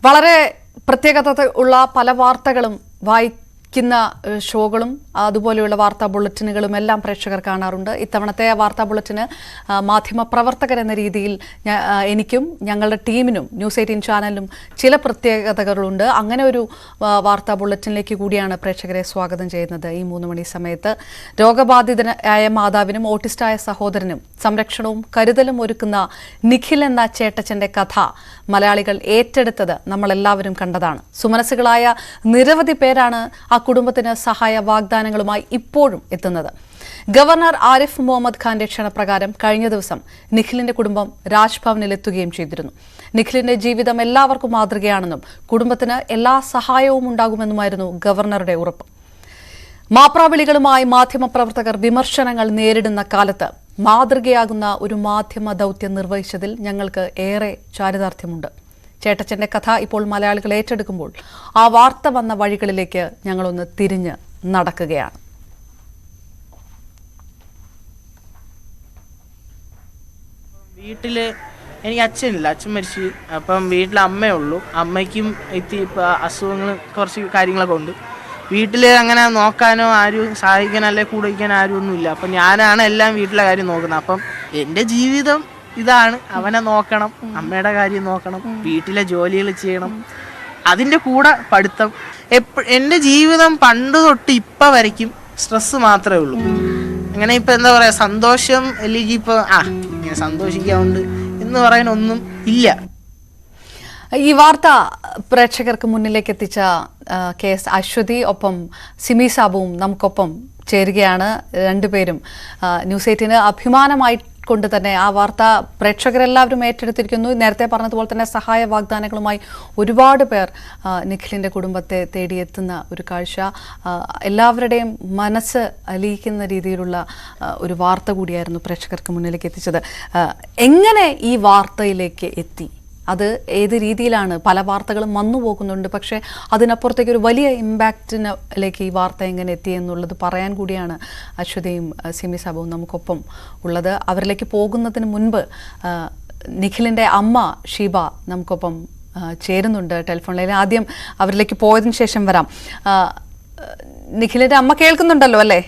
വളരെ പ്രത്യേകത ഉള്ള പല വാർത്തകളും വായിക്കുന്ന ഷോകളും അതുപോലെയുള്ള വാർത്താ ബുള്ളറ്റിനുകളും എല്ലാം പ്രേക്ഷകർ കാണാറുണ്ട്. ഇത്തവണത്തെ വാർത്താ ബുള്ളറ്റിന് മാധ്യമപ്രവർത്തകർ എന്ന രീതിയിൽ എനിക്കും ഞങ്ങളുടെ ടീമിനും ന്യൂസ് 18 ചാനലിനും ചില പ്രത്യേകതകളുണ്ട്. അങ്ങനെ ഒരു വാർത്താ ബുള്ളറ്റിനിലേക്ക് കൂടിയാണ് പ്രേക്ഷകരെ സ്വാഗതം ചെയ്യുന്നത്. ഈ 3 മണി സമയത്ത് രോഗബാധിതനായ മാതാവിനും ഓട്ടിസ്റ്റായ സഹോദരനും സംരക്ഷണവും കരുതലും ഒരുക്കുന്ന നിഖിൽ എന്ന ചേട്ടച്ചന്റെ കഥ മലയാളികൾ ഏറ്റെടുത്തത് നമ്മളെല്ലാവരും കണ്ടതാണ്. സുമനസ്സുകളായ നിരവധി പേരാണ് ആ കുടുംബത്തിന് സഹായ വാഗ്ദാനങ്ങളുമായി ഇപ്പോഴും എത്തുന്നത്. ഗവർണർ ആരിഫ് മുഹമ്മദ് ഖാന്റെ ക്ഷണപ്രകാരം കഴിഞ്ഞ ദിവസം നിഖിലിന്റെ കുടുംബം രാജ്ഭവനിൽ എത്തുകയും ചെയ്തിരുന്നു. നിഖിലിന്റെ ജീവിതം എല്ലാവർക്കും മാതൃകയാണെന്നും കുടുംബത്തിന് എല്ലാ സഹായവും ഉണ്ടാകുമെന്നുമായിരുന്നു ഗവർണറുടെ ഉറപ്പ്. മാപ്രാവിളികളുമായി മാധ്യമപ്രവർത്തകർ വിമർശനങ്ങൾ നേരിടുന്ന കാലത്ത് മാതൃകയാകുന്ന ഒരു മാധ്യമ ദൗത്യം നിർവഹിച്ചതിൽ ഞങ്ങൾക്ക് ഏറെ ചാരിതാർത്ഥ്യമുണ്ട്. ചേട്ടച്ചന്റെ കഥ ഇപ്പോൾ മലയാളികൾ ഏറ്റെടുക്കുമ്പോൾ ആ വാർത്ത വന്ന വഴികളിലേക്ക് ഞങ്ങളൊന്ന് തിരിഞ്ഞ് നടക്കുകയാണ്. വീട്ടില് എനിക്ക് അച്ഛനില്ല, അച്ഛൻ മരിച്ചു. അപ്പം വീട്ടിൽ അമ്മയേ ഉള്ളൂ. അമ്മയ്ക്കും ഇപ്പം അസുഖങ്ങൾ കുറച്ച് കാര്യങ്ങളൊക്കെ ഉണ്ട്. വീട്ടിൽ അങ്ങനെ നോക്കാനോ ആരും സഹായിക്കാനോ അല്ലെ കൂടെ വയ്ക്കാനോ ആരും ഒന്നുമില്ല. അപ്പം ഞാനാണ് എല്ലാം വീട്ടിലെ കാര്യം നോക്കുന്നത്. അപ്പം എൻ്റെ ജീവിതം ഇതാണ്. അവനെ നോക്കണം, അമ്മയുടെ കാര്യം നോക്കണം, വീട്ടിലെ ജോലികൾ ചെയ്യണം, അതിൻ്റെ കൂടെ പഠിത്തം. എൻ്റെ ജീവിതം പണ്ട് തൊട്ട് ഇപ്പം വരയ്ക്കും സ്ട്രെസ് മാത്രമേ ഉള്ളൂ. അങ്ങനെ ഇപ്പം എന്താ പറയുക, സന്തോഷം അല്ലെങ്കിൽ ഇപ്പോൾ ഇങ്ങനെ സന്തോഷിക്കാറുണ്ട് എന്ന് പറയാനൊന്നും ഇല്ല. ഈ വാർത്ത പ്രേക്ഷകർക്ക് മുന്നിലേക്ക് എത്തിച്ച KS അശ്വതി ഒപ്പം സിമി സാബുവും നമുക്കൊപ്പം ചേരുകയാണ്. രണ്ടുപേരും ന്യൂസ് 18 അഭിമാനമായി കൊണ്ട് തന്നെ ആ വാർത്ത പ്രേക്ഷകരെല്ലാവരും ഏറ്റെടുത്തിരിക്കുന്നു. നേരത്തെ പറഞ്ഞതുപോലെ തന്നെ സഹായ വാഗ്ദാനങ്ങളുമായി ഒരുപാട് പേർ നിഖിലിൻ്റെ കുടുംബത്തെ തേടിയെത്തുന്ന ഒരു കാഴ്ച എല്ലാവരുടെയും മനസ്സ് അലിയിക്കുന്ന രീതിയിലുള്ള ഒരു വാർത്ത കൂടിയായിരുന്നു പ്രേക്ഷകർക്ക് മുന്നിലേക്ക് എത്തിച്ചത്. എങ്ങനെ ഈ വാർത്തയിലേക്ക് എത്തി? അത് ഏത് രീതിയിലാണ്? പല വാർത്തകളും വന്നു പോകുന്നുണ്ട്, പക്ഷേ അതിനപ്പുറത്തേക്ക് ഒരു വലിയ ഇമ്പാക്റ്റിലേക്ക് ഈ വാർത്ത എങ്ങനെ എത്തി എന്നുള്ളത് പറയാൻ കൂടിയാണ് അശ്വതിയും സിമി സാബുവും നമുക്കൊപ്പം ഉള്ളത്. അവരിലേക്ക് പോകുന്നതിന് മുൻപ് നിഖിലിൻ്റെ അമ്മ ഷീബ നമുക്കൊപ്പം ചേരുന്നുണ്ട് ടെലിഫോണിൽ. ആദ്യം അവരിലേക്ക് പോയതിനു ശേഷം വരാം. നിഖിലിൻ്റെ അമ്മ കേൾക്കുന്നുണ്ടല്ലോ അല്ലേ?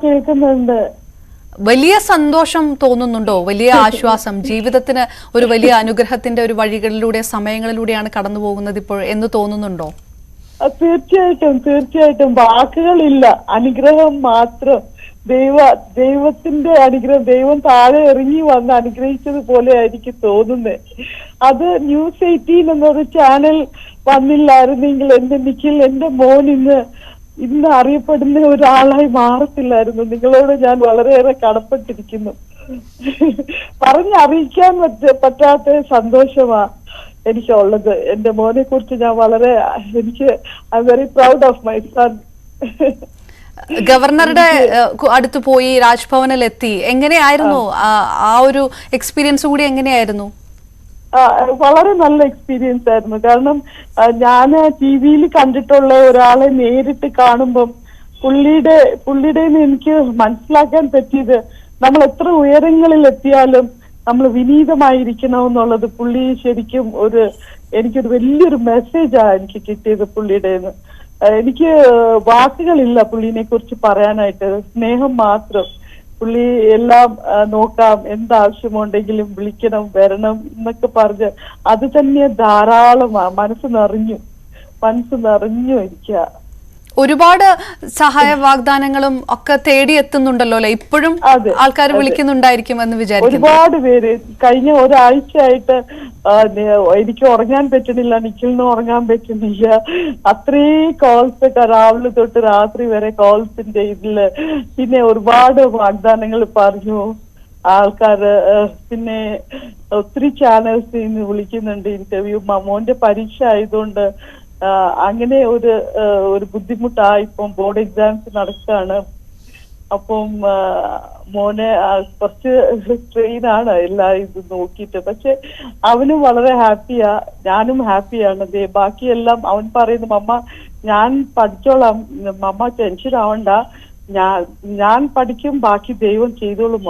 കേൾക്കുന്നുണ്ട്. വലിയ സന്തോഷം തോന്നുന്നുണ്ടോ? വലിയ ആശ്വാസം, ജീവിതത്തിന് ഒരു വലിയ അനുഗ്രഹത്തിന്റെ ഒരു വഴികളിലൂടെ സമയങ്ങളിലൂടെയാണ് കടന്നു പോകുന്നത് ഇപ്പോൾ എന്ന് തോന്നുന്നുണ്ടോ? തീർച്ചയായിട്ടും വാക്കുകളില്ല, അനുഗ്രഹം മാത്രം. ദൈവത്തിന്റെ അനുഗ്രഹം, ദൈവം താഴെ ഇറങ്ങി വന്ന് അനുഗ്രഹിച്ചതുപോലെ ആയിരിക്കും തോന്നുന്നത്. അത് ന്യൂസ് 18 എന്നൊരു ചാനൽ വന്നില്ലായിരുന്നെങ്കിൽ എന്റെ നിഖിൽ, എന്റെ മോൻ ഇന്ന് അറിയപ്പെടുന്ന ഒരാളായി മാറത്തില്ലായിരുന്നു. നിങ്ങളോട് ഞാൻ വളരെയേറെ കടപ്പെട്ടിരിക്കുന്നു. പറഞ്ഞറിയിക്കാൻ പറ്റാത്ത സന്തോഷമാ എനിക്കുള്ളത്. എന്റെ മോനെ കുറിച്ച് ഞാൻ എനിക്ക് I am very proud of my son. ഗവർണറുടെ അടുത്ത് പോയി രാജ്ഭവനിൽ എത്തി. എങ്ങനെയായിരുന്നു ആ ഒരു എക്സ്പീരിയൻസ് കൂടി? എങ്ങനെയായിരുന്നു? വളരെ നല്ല എക്സ്പീരിയൻസ് ആയിരുന്നു. കാരണം ഞാൻ TV-യിൽ കണ്ടിട്ടുള്ള ഒരാളെ നേരിട്ട് കാണുമ്പം പുള്ളിയുടെ എനിക്ക് മനസ്സിലാക്കാൻ പറ്റിയത്, നമ്മൾ എത്ര ഉയരങ്ങളിൽ എത്തിയാലും നമ്മൾ വിനീതമായിരിക്കണം എന്നുള്ളത് പുള്ളി ശരിക്കും എനിക്കൊരു വലിയൊരു മെസ്സേജാണ് എനിക്ക് കിട്ടിയത് പുള്ളിയുടെ. എനിക്ക് വാക്കുകളില്ല പുള്ളിനെ കുറിച്ച് പറയാനായിട്ട്. സ്നേഹം മാത്രം. പുള്ളി എല്ലാം നോക്കാം, എന്താവശ്യമുണ്ടെങ്കിലും വിളിക്കണം, വരണം എന്നൊക്കെ പറഞ്ഞ് അത് തന്നെ ധാരാളമാ. മനസ്സ് നിറഞ്ഞു ഇരിക്കുക. ഒരുപാട് സഹായ വാഗ്ദാനങ്ങളും ഒക്കെ തേടിയെത്തുന്നുണ്ടല്ലോ അല്ലെ? ഇപ്പോഴും ആൾക്കാർ വിളിക്കുന്നുണ്ടായിരിക്കും എന്ന് വിചാരിക്കുന്നു. ഒരുപാട് പേര് കഴിഞ്ഞ ഒരാഴ്ചയായിട്ട് എനിക്ക് ഉറങ്ങാൻ പറ്റുന്നില്ല, നിഖിലിന് ഉറങ്ങാൻ പറ്റുന്നില്ല. അത്രയും കോൾസ് രാവിലെ തൊട്ട് രാത്രി വരെ കോൾസിന്റെ ഇതില്. പിന്നെ ഒരുപാട് വാഗ്ദാനങ്ങൾ പറഞ്ഞു ആൾക്കാര്. പിന്നെ ഒത്തിരി ചാനൽസ് ഇന്ന് വിളിക്കുന്നുണ്ട് ഇന്റർവ്യൂ. മോന്റെ പരീക്ഷ ആയതുകൊണ്ട് അങ്ങനെ ഒരു ബുദ്ധിമുട്ടായി. ഇപ്പം ബോർഡ് എക്സാംസ് നടക്കുകയാണ്. അപ്പം മോനെ കുറച്ച് സ്ട്രെയിനാണ് എല്ലാം ഇത് നോക്കിയിട്ട്. പക്ഷെ അവനും വളരെ ഹാപ്പിയാ, ഞാനും ഹാപ്പിയാണ്. ബാക്കിയെല്ലാം അവൻ പറയുന്നു, മമ്മ ഞാൻ പഠിച്ചോളാം, മമ്മ ടെൻഷൻ ആവണ്ട, ഞാൻ പഠിക്കും, ബാക്കി ദൈവം ചെയ്തോളും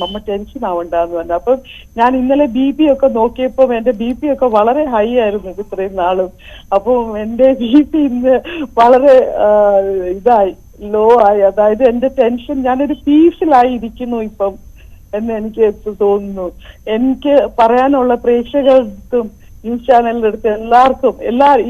മമ്മ ടെൻഷൻ ആവണ്ടെന്ന് പറഞ്ഞു. അപ്പം ഞാൻ ഇന്നലെ BP ഒക്കെ നോക്കിയപ്പോൾ എന്റെ BP ഒക്കെ വളരെ ഹൈ ആയിരുന്നു ഇത്രയും നാളും. അപ്പം എന്റെ BP ഇന്ന് വളരെ ഇതായി, ലോ ആയി. അതായത് എന്റെ ടെൻഷൻ, ഞാനൊരു പീസിലായി ഇരിക്കുന്നു ഇപ്പം എന്ന് എനിക്ക് തോന്നുന്നു. എനിക്ക് പറയാനുള്ള പ്രേക്ഷകർക്കും ന്യൂസ് ചാനലിന്റെ അടുത്ത് എല്ലാവർക്കും,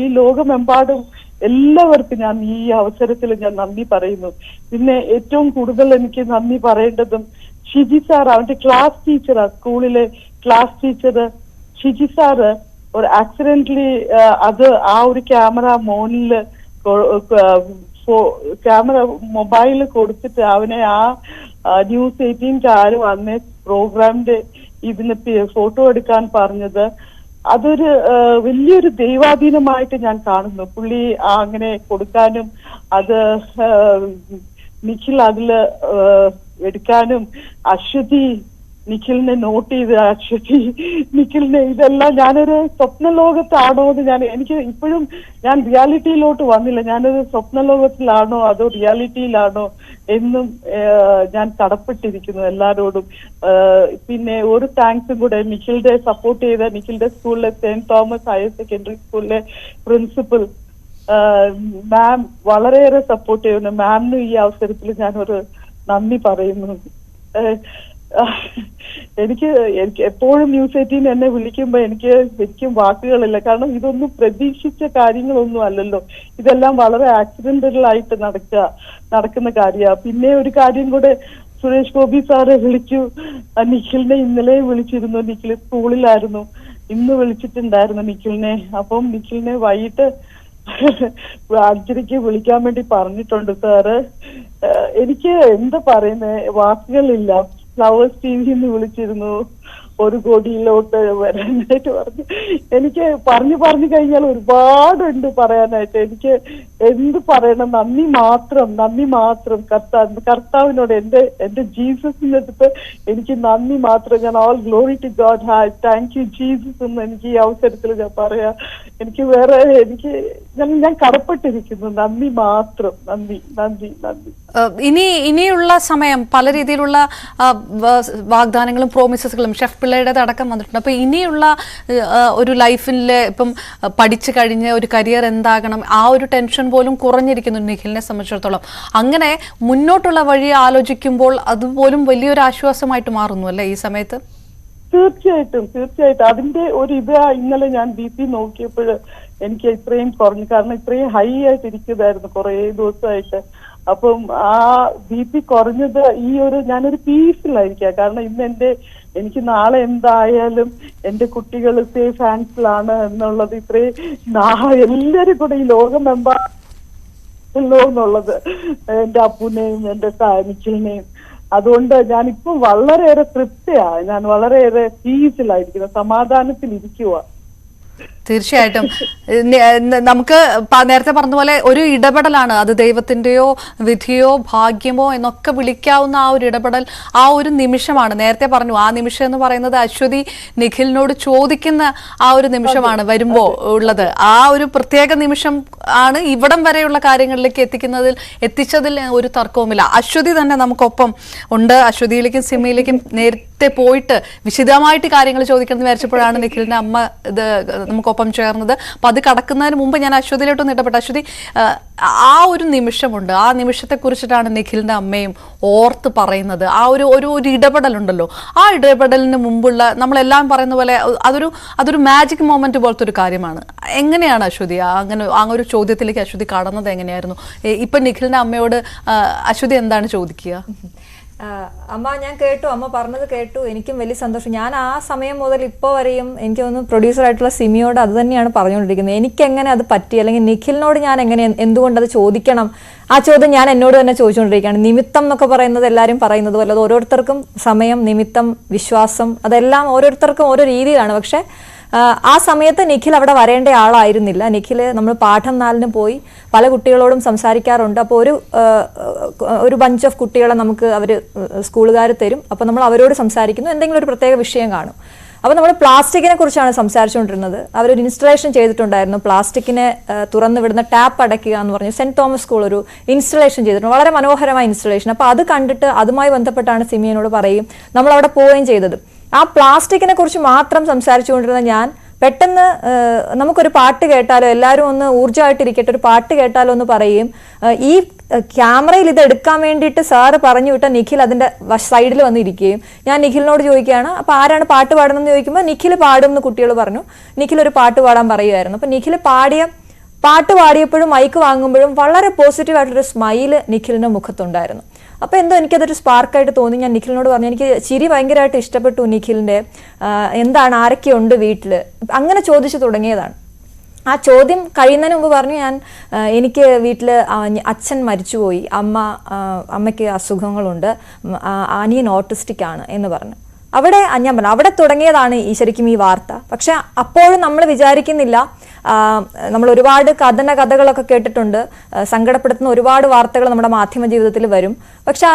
ഈ ലോകമെമ്പാടും എല്ലാവർക്കും ഞാൻ ഈ അവസരത്തിൽ ഞാൻ നന്ദി പറയുന്നു. പിന്നെ ഏറ്റവും കൂടുതൽ എനിക്ക് നന്ദി പറയേണ്ടതും ഷിജി സാർ, അവന്റെ ക്ലാസ് ടീച്ചറാ, സ്കൂളിലെ ക്ലാസ് ടീച്ചർ ഷിജി സാറ് ഒരു ആക്സിഡന്റലി അത് ആ ഒരു ക്യാമറ മോണില് ക്യാമറ മൊബൈലിൽ കൊടുത്തിട്ട് അവനെ ആ News 18 വന്ന പ്രോഗ്രാമിന്റെ ഇതിന് ഫോട്ടോ എടുക്കാൻ പറഞ്ഞത്, അതൊരു വലിയൊരു ദൈവാധീനമായിട്ട് ഞാൻ കാണുന്നു. പുള്ളി അങ്ങനെ കൊടുക്കാനും അത് നിഖിൽ അതില് എടുക്കാനും അശ്വതി നിഖിലിനെ നോട്ട് ചെയ്ത് അശ്വതി നിഖിലിനെ, ഇതെല്ലാം ഞാനൊരു സ്വപ്ന ലോകത്താണോ എന്ന് എനിക്ക് ഇപ്പോഴും ഞാൻ റിയാലിറ്റിയിലോട്ട് വന്നില്ല. ഞാനൊരു സ്വപ്ന ലോകത്തിലാണോ അതോ റിയാലിറ്റിയിലാണോ എന്നും ഞാൻ കടപ്പെട്ടിരിക്കുന്നു എല്ലാരോടും. പിന്നെ ഒരു താങ്ക്സും കൂടെ നിഖിലിന്റെ സപ്പോർട്ട് ചെയ്ത നിഖിലിന്റെ സ്കൂളിലെ സെന്റ് തോമസ് ഹയർ സെക്കൻഡറി സ്കൂളിലെ പ്രിൻസിപ്പൽ മാം വളരെയേറെ സപ്പോർട്ട് ചെയ്യുന്നു. മാമിന് ഈ അവസരത്തിൽ ഞാനൊരു നന്ദി പറയുന്നു. എനിക്ക് എപ്പോഴും News 18 എന്നെ വിളിക്കുമ്പോ എനിക്ക് ശരിക്കും വാക്കുകളില്ല. കാരണം ഇതൊന്നും പ്രതീക്ഷിച്ച കാര്യങ്ങളൊന്നും അല്ലല്ലോ. ഇതെല്ലാം വളരെ ആക്സിഡന്റൽ ആയിട്ട് നടക്കുന്ന കാര്യമാണ്. പിന്നെ ഒരു കാര്യം കൂടെ, സുരേഷ് ഗോപി സാറ് വിളിച്ചു, നിഖിലിനെ ഇന്നലെ വിളിച്ചിരുന്നു. നിഖിൽ സ്കൂളിലായിരുന്നു, ഇന്ന് വിളിച്ചിട്ടുണ്ടായിരുന്നു നിഖിലിനെ. അപ്പം നിഖിലിനെ വൈകിട്ട് 5:30 വിളിക്കാൻ വേണ്ടി പറഞ്ഞിട്ടുണ്ട് സാറ്. എനിക്ക് എന്താ പറയുന്നേ, വാക്കുകളില്ല. ഫ്ലവേഴ്സ് TVന്ന് വിളിച്ചിരുന്നു, 1 കോടിയിലോട്ട് വരാനായിട്ട് പറഞ്ഞു. എനിക്ക് പറഞ്ഞു കഴിഞ്ഞാൽ ഒരുപാടുണ്ട് പറയാനായിട്ട്. എനിക്ക് എന്ത് പറയണം, നന്ദി മാത്രം കർത്താവിനോട്, എന്റെ ജീസസിന്റെ അടുത്ത് എനിക്ക് നന്ദി മാത്രം. ഞാൻ all glory to God, thank you Jesus എന്ന് എനിക്ക് ഈ അവസരത്തിൽ ഞാൻ പറയാ. എനിക്ക് വേറെ ഞാൻ കടപ്പെട്ടിരിക്കുന്നു. നന്ദി മാത്രം, നന്ദി. ഇനിയുള്ള സമയം പല രീതിയിലുള്ള വാഗ്ദാനങ്ങളും പ്രോമിസസുകളും ഷെഫ് പിള്ളയുടെ അടക്കം വന്നിട്ടുണ്ട്. അപ്പൊ ഇനിയുള്ള ഒരു ലൈഫിലെ ഇപ്പം പഠിച്ചു കഴിഞ്ഞ ഒരു കരിയർ എന്താകണം, ആ ഒരു ടെൻഷൻ പോലും കുറഞ്ഞിരിക്കുന്നു നിഖിലിനെ സംബന്ധിച്ചിടത്തോളം. അങ്ങനെ മുന്നോട്ടുള്ള വഴി ആലോചിക്കുമ്പോൾ അതുപോലും വലിയൊരു ആശ്വാസമായിട്ട് മാറുന്നു അല്ലേ ഈ സമയത്ത്? തീർച്ചയായിട്ടും. അതിന്റെ ഒരു ഇന്നലെ ഞാൻ BP നോക്കിയപ്പോൾ എനിക്ക് ഇത്രയും കുറഞ്ഞു. കാരണം ഇത്രയും ഹൈ ആയിട്ട് ഇരിക്കുന്നതായിരുന്നു കുറേ ദിവസമായിട്ട്. അപ്പം ആ BP കുറഞ്ഞത് ഞാനൊരു പീസിലായിരിക്കാം. കാരണം ഇന്ന് എനിക്ക് നാളെ എന്തായാലും എന്റെ കുട്ടികൾ സേഫ് ഹാൻഡ്സിലാണ് എന്നുള്ളത് എല്ലാരും കൂടെ ഈ ലോകമെമ്പാടുമല്ലോ എന്നുള്ളത്, എന്റെ അപ്പുനെയും എന്റെ നിഖിലിനെയും. അതുകൊണ്ട് ഞാനിപ്പം വളരെയേറെ തൃപ്തിയാണ്. ഞാൻ വളരെയേറെ പീസിലായിരിക്കുന്നു, സമാധാനത്തിലിരിക്കുക. തീർച്ചയായിട്ടും നമുക്ക് നേരത്തെ പറഞ്ഞ പോലെ ഒരു ഇടപെടലാണ് അത്, ദൈവത്തിന്റെയോ വിധിയോ ഭാഗ്യമോ എന്നൊക്കെ വിളിക്കാവുന്ന ആ ഒരു ഇടപെടൽ, ആ ഒരു നിമിഷമാണ്. നേരത്തെ പറഞ്ഞു ആ നിമിഷം എന്ന് പറയുന്നത് അശ്വതി നിഖിലിനോട് ചോദിക്കുന്ന ആ ഒരു നിമിഷമാണ് വരുമ്പോ ഉള്ളത്. ആ ഒരു പ്രത്യേക നിമിഷം ആണ് ഇവിടം വരെയുള്ള കാര്യങ്ങളിലേക്ക് എത്തിച്ചതിൽ ഒരു തർക്കവുമില്ല. അശ്വതി തന്നെ നമുക്കൊപ്പം ഉണ്ട്. അശ്വതിയിലേക്കും സിമിയിലേക്കും നേരത്തെ പോയിട്ട് വിശദമായിട്ട് കാര്യങ്ങൾ ചോദിക്കണമെന്ന് വിചാരിച്ചപ്പോഴാണ് നിഖിലിന്റെ അമ്മ ഇത് നമുക്കൊപ്പം ചേർന്നത്. അപ്പൊ അത് കടക്കുന്നതിന് മുമ്പ് ഞാൻ അശ്വതിയിലോട്ടൊന്ന് ഇടപെട്ടു. അശ്വതി, ആ ഒരു നിമിഷമുണ്ട്, ആ നിമിഷത്തെ കുറിച്ചിട്ടാണ് നിഖിലിന്റെ അമ്മയും ഓർത്ത് പറയുന്നത്. ആ ഒരു ഇടപെടലുണ്ടല്ലോ, ആ ഇടപെടലിന് മുമ്പുള്ള നമ്മളെല്ലാം പറയുന്ന പോലെ അതൊരു മാജിക് മൊമെന്റ് പോലത്തെ ഒരു കാര്യമാണ്. എങ്ങനെയാണ് അശ്വതി ആ ഒരു ചോദ്യത്തിലേക്ക് അശ്വതി കടന്നത്? എങ്ങനെയായിരുന്നു? ഇപ്പൊ നിഖിലിന്റെ അമ്മയോട് അശ്വതി എന്താണ് ചോദിക്കുക? അമ്മ, ഞാൻ കേട്ടു, അമ്മ പറഞ്ഞത് കേട്ടു. എനിക്കും വലിയ സന്തോഷം. ഞാൻ ആ സമയം മുതൽ ഇപ്പോൾ വരെയും എനിക്ക് തോന്നുന്നു പ്രൊഡ്യൂസറായിട്ടുള്ള സിമിയോട് അത് തന്നെയാണ് പറഞ്ഞുകൊണ്ടിരിക്കുന്നത്. എനിക്കെങ്ങനെ അത് പറ്റി, അല്ലെങ്കിൽ നിഖിലിനോട് ഞാൻ എന്തുകൊണ്ടത് ചോദിക്കണം, ആ ചോദ്യം ഞാൻ എന്നോട് തന്നെ ചോദിച്ചുകൊണ്ടിരിക്കുകയാണ്. നിമിത്തം എന്നൊക്കെ പറയുന്നത് എല്ലാവരും പറയുന്നത് പോലെ അത് ഓരോരുത്തർക്കും സമയം, നിമിത്തം, വിശ്വാസം, അതെല്ലാം ഓരോരുത്തർക്കും ഓരോ രീതിയിലാണ്. പക്ഷെ ആ സമയത്ത് നിഖിൽ അവിടെ വരേണ്ട ആളായിരുന്നില്ല. നിഖിൽ നമ്മൾ പാഠം 4 പോയി പല കുട്ടികളോടും സംസാരിക്കാറുണ്ട്. അപ്പോൾ ഒരു ബഞ്ച് ഓഫ് കുട്ടികളെ അവർ സ്കൂളുകാർ തരും. അപ്പോൾ നമ്മൾ അവരോട് സംസാരിക്കുന്നു, എന്തെങ്കിലും ഒരു പ്രത്യേക വിഷയം കാണും. അപ്പോൾ നമ്മൾ പ്ലാസ്റ്റിക്കിനെ കുറിച്ചാണ് സംസാരിച്ചുകൊണ്ടിരുന്നത്. അവരൊരു ഇൻസ്റ്റലേഷൻ ചെയ്തിട്ടുണ്ടായിരുന്നു, പ്ലാസ്റ്റിക്കിനെ തുറന്നു വിടുന്ന ടാപ്പ് അടയ്ക്കുക എന്ന് പറഞ്ഞ് സെന്റ് തോമസ് സ്കൂൾ ഒരു ഇൻസ്റ്റലേഷൻ ചെയ്തിട്ടുണ്ട്, വളരെ മനോഹരമായ ഇൻസ്റ്റലേഷൻ. അപ്പോൾ അത് കണ്ടിട്ട് അതുമായി ബന്ധപ്പെട്ടാണ് സിമിയനോട് പറയും നമ്മൾ അവിടെ പോവുകയും ചെയ്തത്. ആ പ്ലാസ്റ്റിക്കിനെ കുറിച്ച് മാത്രം സംസാരിച്ചുകൊണ്ടിരുന്ന ഞാൻ പെട്ടെന്ന് നമുക്കൊരു പാട്ട് കേട്ടാലോ, എല്ലാവരും ഒന്ന് ഊർജ്ജമായിട്ടിരിക്കട്ടെ, ഒരു പാട്ട് കേട്ടാലോ എന്ന് പറയുകയും ഈ ക്യാമറയിൽ ഇത് എടുക്കാൻ വേണ്ടിയിട്ട് സാറ് പറഞ്ഞു വിട്ട നിഖിൽ അതിൻ്റെ സൈഡിൽ വന്നിരിക്കുകയും ഞാൻ നിഖിലിനോട് ചോദിക്കുകയാണ് അപ്പോൾ ആരാണ് പാട്ട് പാടുന്നതെന്ന് ചോദിക്കുമ്പോൾ നിഖിൽ പാടും എന്ന് കുട്ടികൾ പറഞ്ഞു. നിഖിൽ ഒരു പാട്ട് പാടാൻ പറയുമായിരുന്നു. അപ്പോൾ നിഖിൽ പാട്ട് പാടിയപ്പോഴും മൈക്ക് വാങ്ങുമ്പോഴും വളരെ പോസിറ്റീവായിട്ടൊരു സ്മൈല് നിഖിലിൻ്റെ മുഖത്തുണ്ടായിരുന്നു. അപ്പോൾ എന്തോ എനിക്കതൊരു സ്പാർക്കായിട്ട് തോന്നി. ഞാൻ നിഖിലിനോട് പറഞ്ഞു എനിക്ക് ചിരി ഭയങ്കരമായിട്ട് ഇഷ്ടപ്പെട്ടു നിഖിലിൻ്റെ, എന്താണ് ആരൊക്കെയുണ്ട് വീട്ടിൽ, അങ്ങനെ ചോദിച്ചു തുടങ്ങിയതാണ്. ആ ചോദ്യം കഴിയുന്നതിന് മുമ്പ് പറഞ്ഞു എനിക്ക് വീട്ടിൽ അച്ഛൻ മരിച്ചുപോയി, അമ്മയ്ക്ക് അസുഖങ്ങളുണ്ട്, അനിയൻ ഓട്ടിസ്റ്റിക് ആണ് എന്ന് പറഞ്ഞു. ഞാൻ പറഞ്ഞു അവിടെ തുടങ്ങിയതാണ് ശരിക്കും ഈ വാർത്ത. പക്ഷെ അപ്പോഴും നമ്മൾ വിചാരിക്കുന്നില്ല, നമ്മൾ ഒരുപാട് കഥകളൊക്കെ കേട്ടിട്ടുണ്ട്, സങ്കടപ്പെടുത്തുന്ന ഒരുപാട് വാർത്തകൾ നമ്മുടെ മാധ്യമ ജീവിതത്തിൽ വരും. പക്ഷെ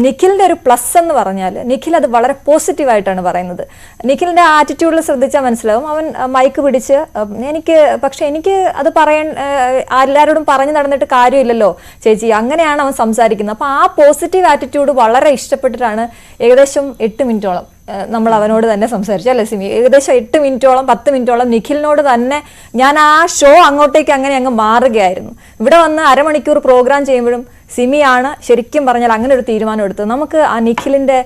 നിഖിലിൻ്റെ ഒരു പ്ലസ് എന്ന് പറഞ്ഞാൽ നിഖിൽ അത് വളരെ പോസിറ്റീവായിട്ടാണ് പറയുന്നത്. നിഖിലിൻ്റെ ആറ്റിറ്റ്യൂഡിൽ ശ്രദ്ധിച്ചാൽ മനസ്സിലാവും. അവൻ മൈക്ക് പിടിച്ച് എനിക്ക് അത് എല്ലാവരോടും പറഞ്ഞു നടന്നിട്ട് കാര്യമില്ലല്ലോ ചേച്ചി, അങ്ങനെയാണ് അവൻ സംസാരിക്കുന്നത്. അപ്പോൾ ആ പോസിറ്റീവ് ആറ്റിറ്റ്യൂഡ് വളരെ ഇഷ്ടപ്പെട്ടിട്ടാണ് ഏകദേശം 8 മിനിറ്റോളം നമ്മൾ അവനോട് തന്നെ സംസാരിച്ചു അല്ലേ സിമി? ഏകദേശം 8 മിനിറ്റോളം 10 മിനിറ്റോളം നിഖിലിനോട് തന്നെ ഞാൻ ആ ഷോ അങ്ങോട്ടേക്ക് അങ്ങ് മാറുകയായിരുന്നു. ഇവിടെ വന്ന് അരമണിക്കൂർ പ്രോഗ്രാം ചെയ്യുമ്പോഴും സിമിയാണ് ശരിക്കും പറഞ്ഞാൽ അങ്ങനെ ഒരു തീരുമാനം എടുത്തത്. നമുക്ക് ആ നിഖിലിന്റെ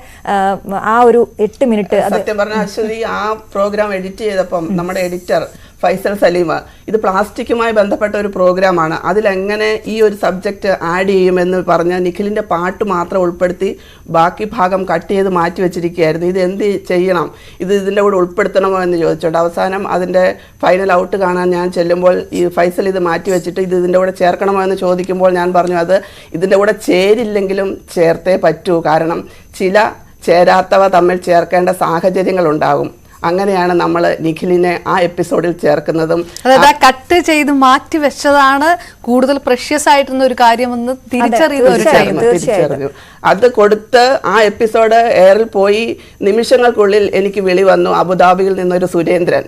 ആ ഒരു 8 മിനിറ്റ് സത്യം പറഞ്ഞാൽ അശ്വതി ആ പ്രോഗ്രാം എഡിറ്റ് ചെയ്തപ്പം നമ്മുടെ എഡിറ്റർ ഫൈസൽ സലീമ ഇത് പ്ലാസ്റ്റിക്കുമായി ബന്ധപ്പെട്ട ഒരു പ്രോഗ്രാമാണ്, അതിലെങ്ങനെ ഈ ഒരു സബ്ജക്റ്റ് ആഡ് ചെയ്യുമെന്ന് പറഞ്ഞ് നിഖിലിൻ്റെ പാട്ട് മാത്രം ഉൾപ്പെടുത്തി ബാക്കി ഭാഗം കട്ട് ചെയ്ത് മാറ്റി വെച്ചിരിക്കുകയായിരുന്നു. ഇത് എന്ത് ചെയ്യണം, ഇതിൻ്റെ കൂടെ ഉൾപ്പെടുത്തണമോ എന്ന് ചോദിച്ചുകൊണ്ട് അവസാനം അതിൻ്റെ ഫൈനൽ ഔട്ട് കാണാൻ ഞാൻ ചെല്ലുമ്പോൾ ഈ ഫൈസൽ ഇത് മാറ്റി വെച്ചിട്ട് ഇതിൻ്റെ കൂടെ ചേർക്കണമോ എന്ന് ചോദിക്കുമ്പോൾ ഞാൻ പറഞ്ഞു അത് ഇതിൻ്റെ കൂടെ ചേരില്ലെങ്കിലും ചേർത്തേ പറ്റൂ, കാരണം ചില ചേരാത്തവ തമ്മിൽ ചേർക്കേണ്ട സാഹചര്യങ്ങളുണ്ടാകും. അങ്ങനെയാണ് നമ്മൾ നിഖിലിനെ ആ എപ്പിസോഡിൽ ചേർക്കുന്നതും. അതായത് കട്ട് ചെയ്ത് മാറ്റി വെച്ചതാണ് കൂടുതൽ പ്രഷ്യസ് ആയിട്ടുള്ള ഒരു കാര്യമെന്ന് തിരിച്ചറിഞ്ഞു. അത് കൊടുത്ത് ആ എപ്പിസോഡ് എയറിൽ പോയി നിമിഷങ്ങൾക്കുള്ളിൽ എനിക്ക് വിളി വന്നു, അബുദാബിയിൽ നിന്നൊരു സുരേന്ദ്രൻ,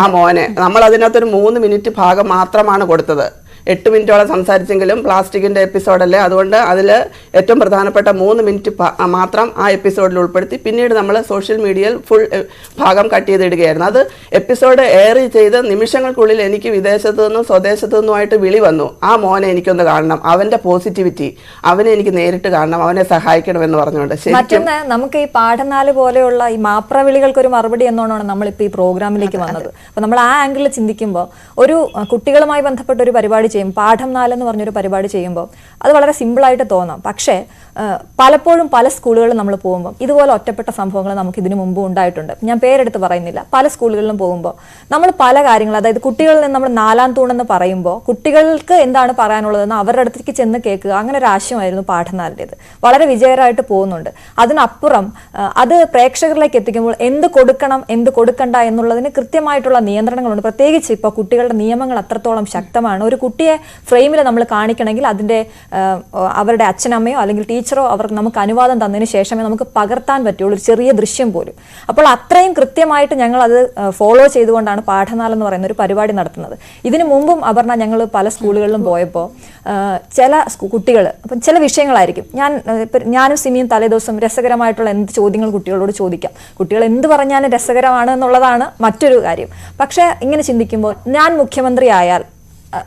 ആ മോനെ. നമ്മൾ അതിനകത്തൊരു 3 മിനിറ്റ് ഭാഗം മാത്രമാണ് കൊടുത്തത്. 8 മിനിറ്റോളം സംസാരിച്ചെങ്കിലും പ്ലാസ്റ്റിക്കിൻ്റെ എപ്പിസോഡല്ലേ, അതുകൊണ്ട് അതിൽ ഏറ്റവും പ്രധാനപ്പെട്ട 3 മിനിറ്റ് മാത്രം ആ എപ്പിസോഡിൽ ഉൾപ്പെടുത്തി പിന്നീട് നമ്മൾ സോഷ്യൽ മീഡിയയിൽ ഫുൾ ഭാഗം കട്ട് ചെയ്തിടുകയായിരുന്നു. അത് എപ്പിസോഡ് എയർ ചെയ്ത് നിമിഷങ്ങൾക്കുള്ളിൽ എനിക്ക് വിദേശത്തു നിന്നും സ്വദേശത്തു നിന്നുമായിട്ട് വിളി വന്നു, ആ മോനെ എനിക്കൊന്ന് കാണണം, അവൻ്റെ പോസിറ്റിവിറ്റി, അവനെ എനിക്ക് നേരിട്ട് കാണണം, അവനെ സഹായിക്കണമെന്ന് പറഞ്ഞുകൊണ്ട്. മറ്റൊന്ന്, നമുക്ക് ഈ പാഠനാല് പോലെയുള്ള ഈ മാപ്രവിളികൾക്ക് ഒരു മറുപടി എന്നോണമാണ് നമ്മളിപ്പോൾ ഈ പ്രോഗ്രാമിലേക്ക് വന്നത്. അപ്പോൾ നമ്മൾ ആ ആംഗിളിൽ ചിന്തിക്കുമ്പോൾ ഒരു കുട്ടികളുമായി ബന്ധപ്പെട്ട ഒരു പരിപാടി പാഠം 4 എന്ന് പറഞ്ഞൊരു പരിപാടി ചെയ്യുമ്പോൾ അത് വളരെ സിമ്പിളായിട്ട് തോന്നാം. പക്ഷേ പലപ്പോഴും പല സ്കൂളുകളിലും നമ്മൾ പോകുമ്പോൾ ഇതുപോലെ ഒറ്റപ്പെട്ട സംഭവങ്ങൾ നമുക്ക് ഇതിനു മുമ്പ് ഉണ്ടായിട്ടുണ്ട്. ഞാൻ പേരെടുത്ത് പറയുന്നില്ല. പല സ്കൂളുകളിലും പോകുമ്പോൾ നമ്മൾ പല കാര്യങ്ങൾ, അതായത് കുട്ടികളിൽ നിന്ന് നമ്മൾ 4ാം തൂണെന്ന് പറയുമ്പോൾ കുട്ടികൾക്ക് എന്താണ് പറയാനുള്ളതെന്ന് അവരുടെ അടുത്തേക്ക് ചെന്ന് കേൾക്കുക, അങ്ങനെ ഒരു ആശയമായിരുന്നു പാഠം 4-േത്. വളരെ വിജയകരമായിട്ട് പോകുന്നുണ്ട്. അതിനപ്പുറം അത് പ്രേക്ഷകരിലേക്ക് എത്തിക്കുമ്പോൾ എന്ത് കൊടുക്കണം എന്ത് കൊടുക്കണ്ട എന്നുള്ളതിന് കൃത്യമായിട്ടുള്ള നിയന്ത്രണങ്ങളുണ്ട്. പ്രത്യേകിച്ച് ഇപ്പോൾ കുട്ടികളുടെ നിയമങ്ങൾ അത്രത്തോളം ശക്തമാണ്. ഒരു കുട്ടിയെ ഫ്രെയിമിൽ നമ്മൾ കാണിക്കണമെങ്കിൽ അതിൻ്റെ അവരുടെ അച്ഛനമ്മയോ അല്ലെങ്കിൽ ടീച്ചറോ അവർക്ക് നമുക്ക് അനുവാദം തന്നതിന് ശേഷമേ നമുക്ക് പകർത്താൻ പറ്റുള്ളൂ, ഒരു ചെറിയ ദൃശ്യം പോലും. അപ്പോൾ അത്രയും കൃത്യമായിട്ട് ഞങ്ങൾ അത് ഫോളോ ചെയ്തുകൊണ്ടാണ് പാഠം 4 എന്ന് പറയുന്ന ഒരു പരിപാടി നടത്തുന്നത്. ഇതിനു മുമ്പും അപർണ ഞങ്ങൾ പല സ്കൂളുകളിലും പോയപ്പോൾ ചില കുട്ടികൾ അപ്പം ചില വിഷയങ്ങളായിരിക്കും ഞാനും സിമിയും തലേദിവസം രസകരമായിട്ടുള്ള എന്ത് ചോദ്യങ്ങൾ കുട്ടികളോട് ചോദിക്കാം, കുട്ടികൾ എന്ത് പറഞ്ഞാലും രസകരമാണ് എന്നുള്ളതാണ് മറ്റൊരു കാര്യം. പക്ഷേ ഇങ്ങനെ ചിന്തിക്കുമ്പോൾ ഞാൻ മുഖ്യമന്ത്രി ആയാൽ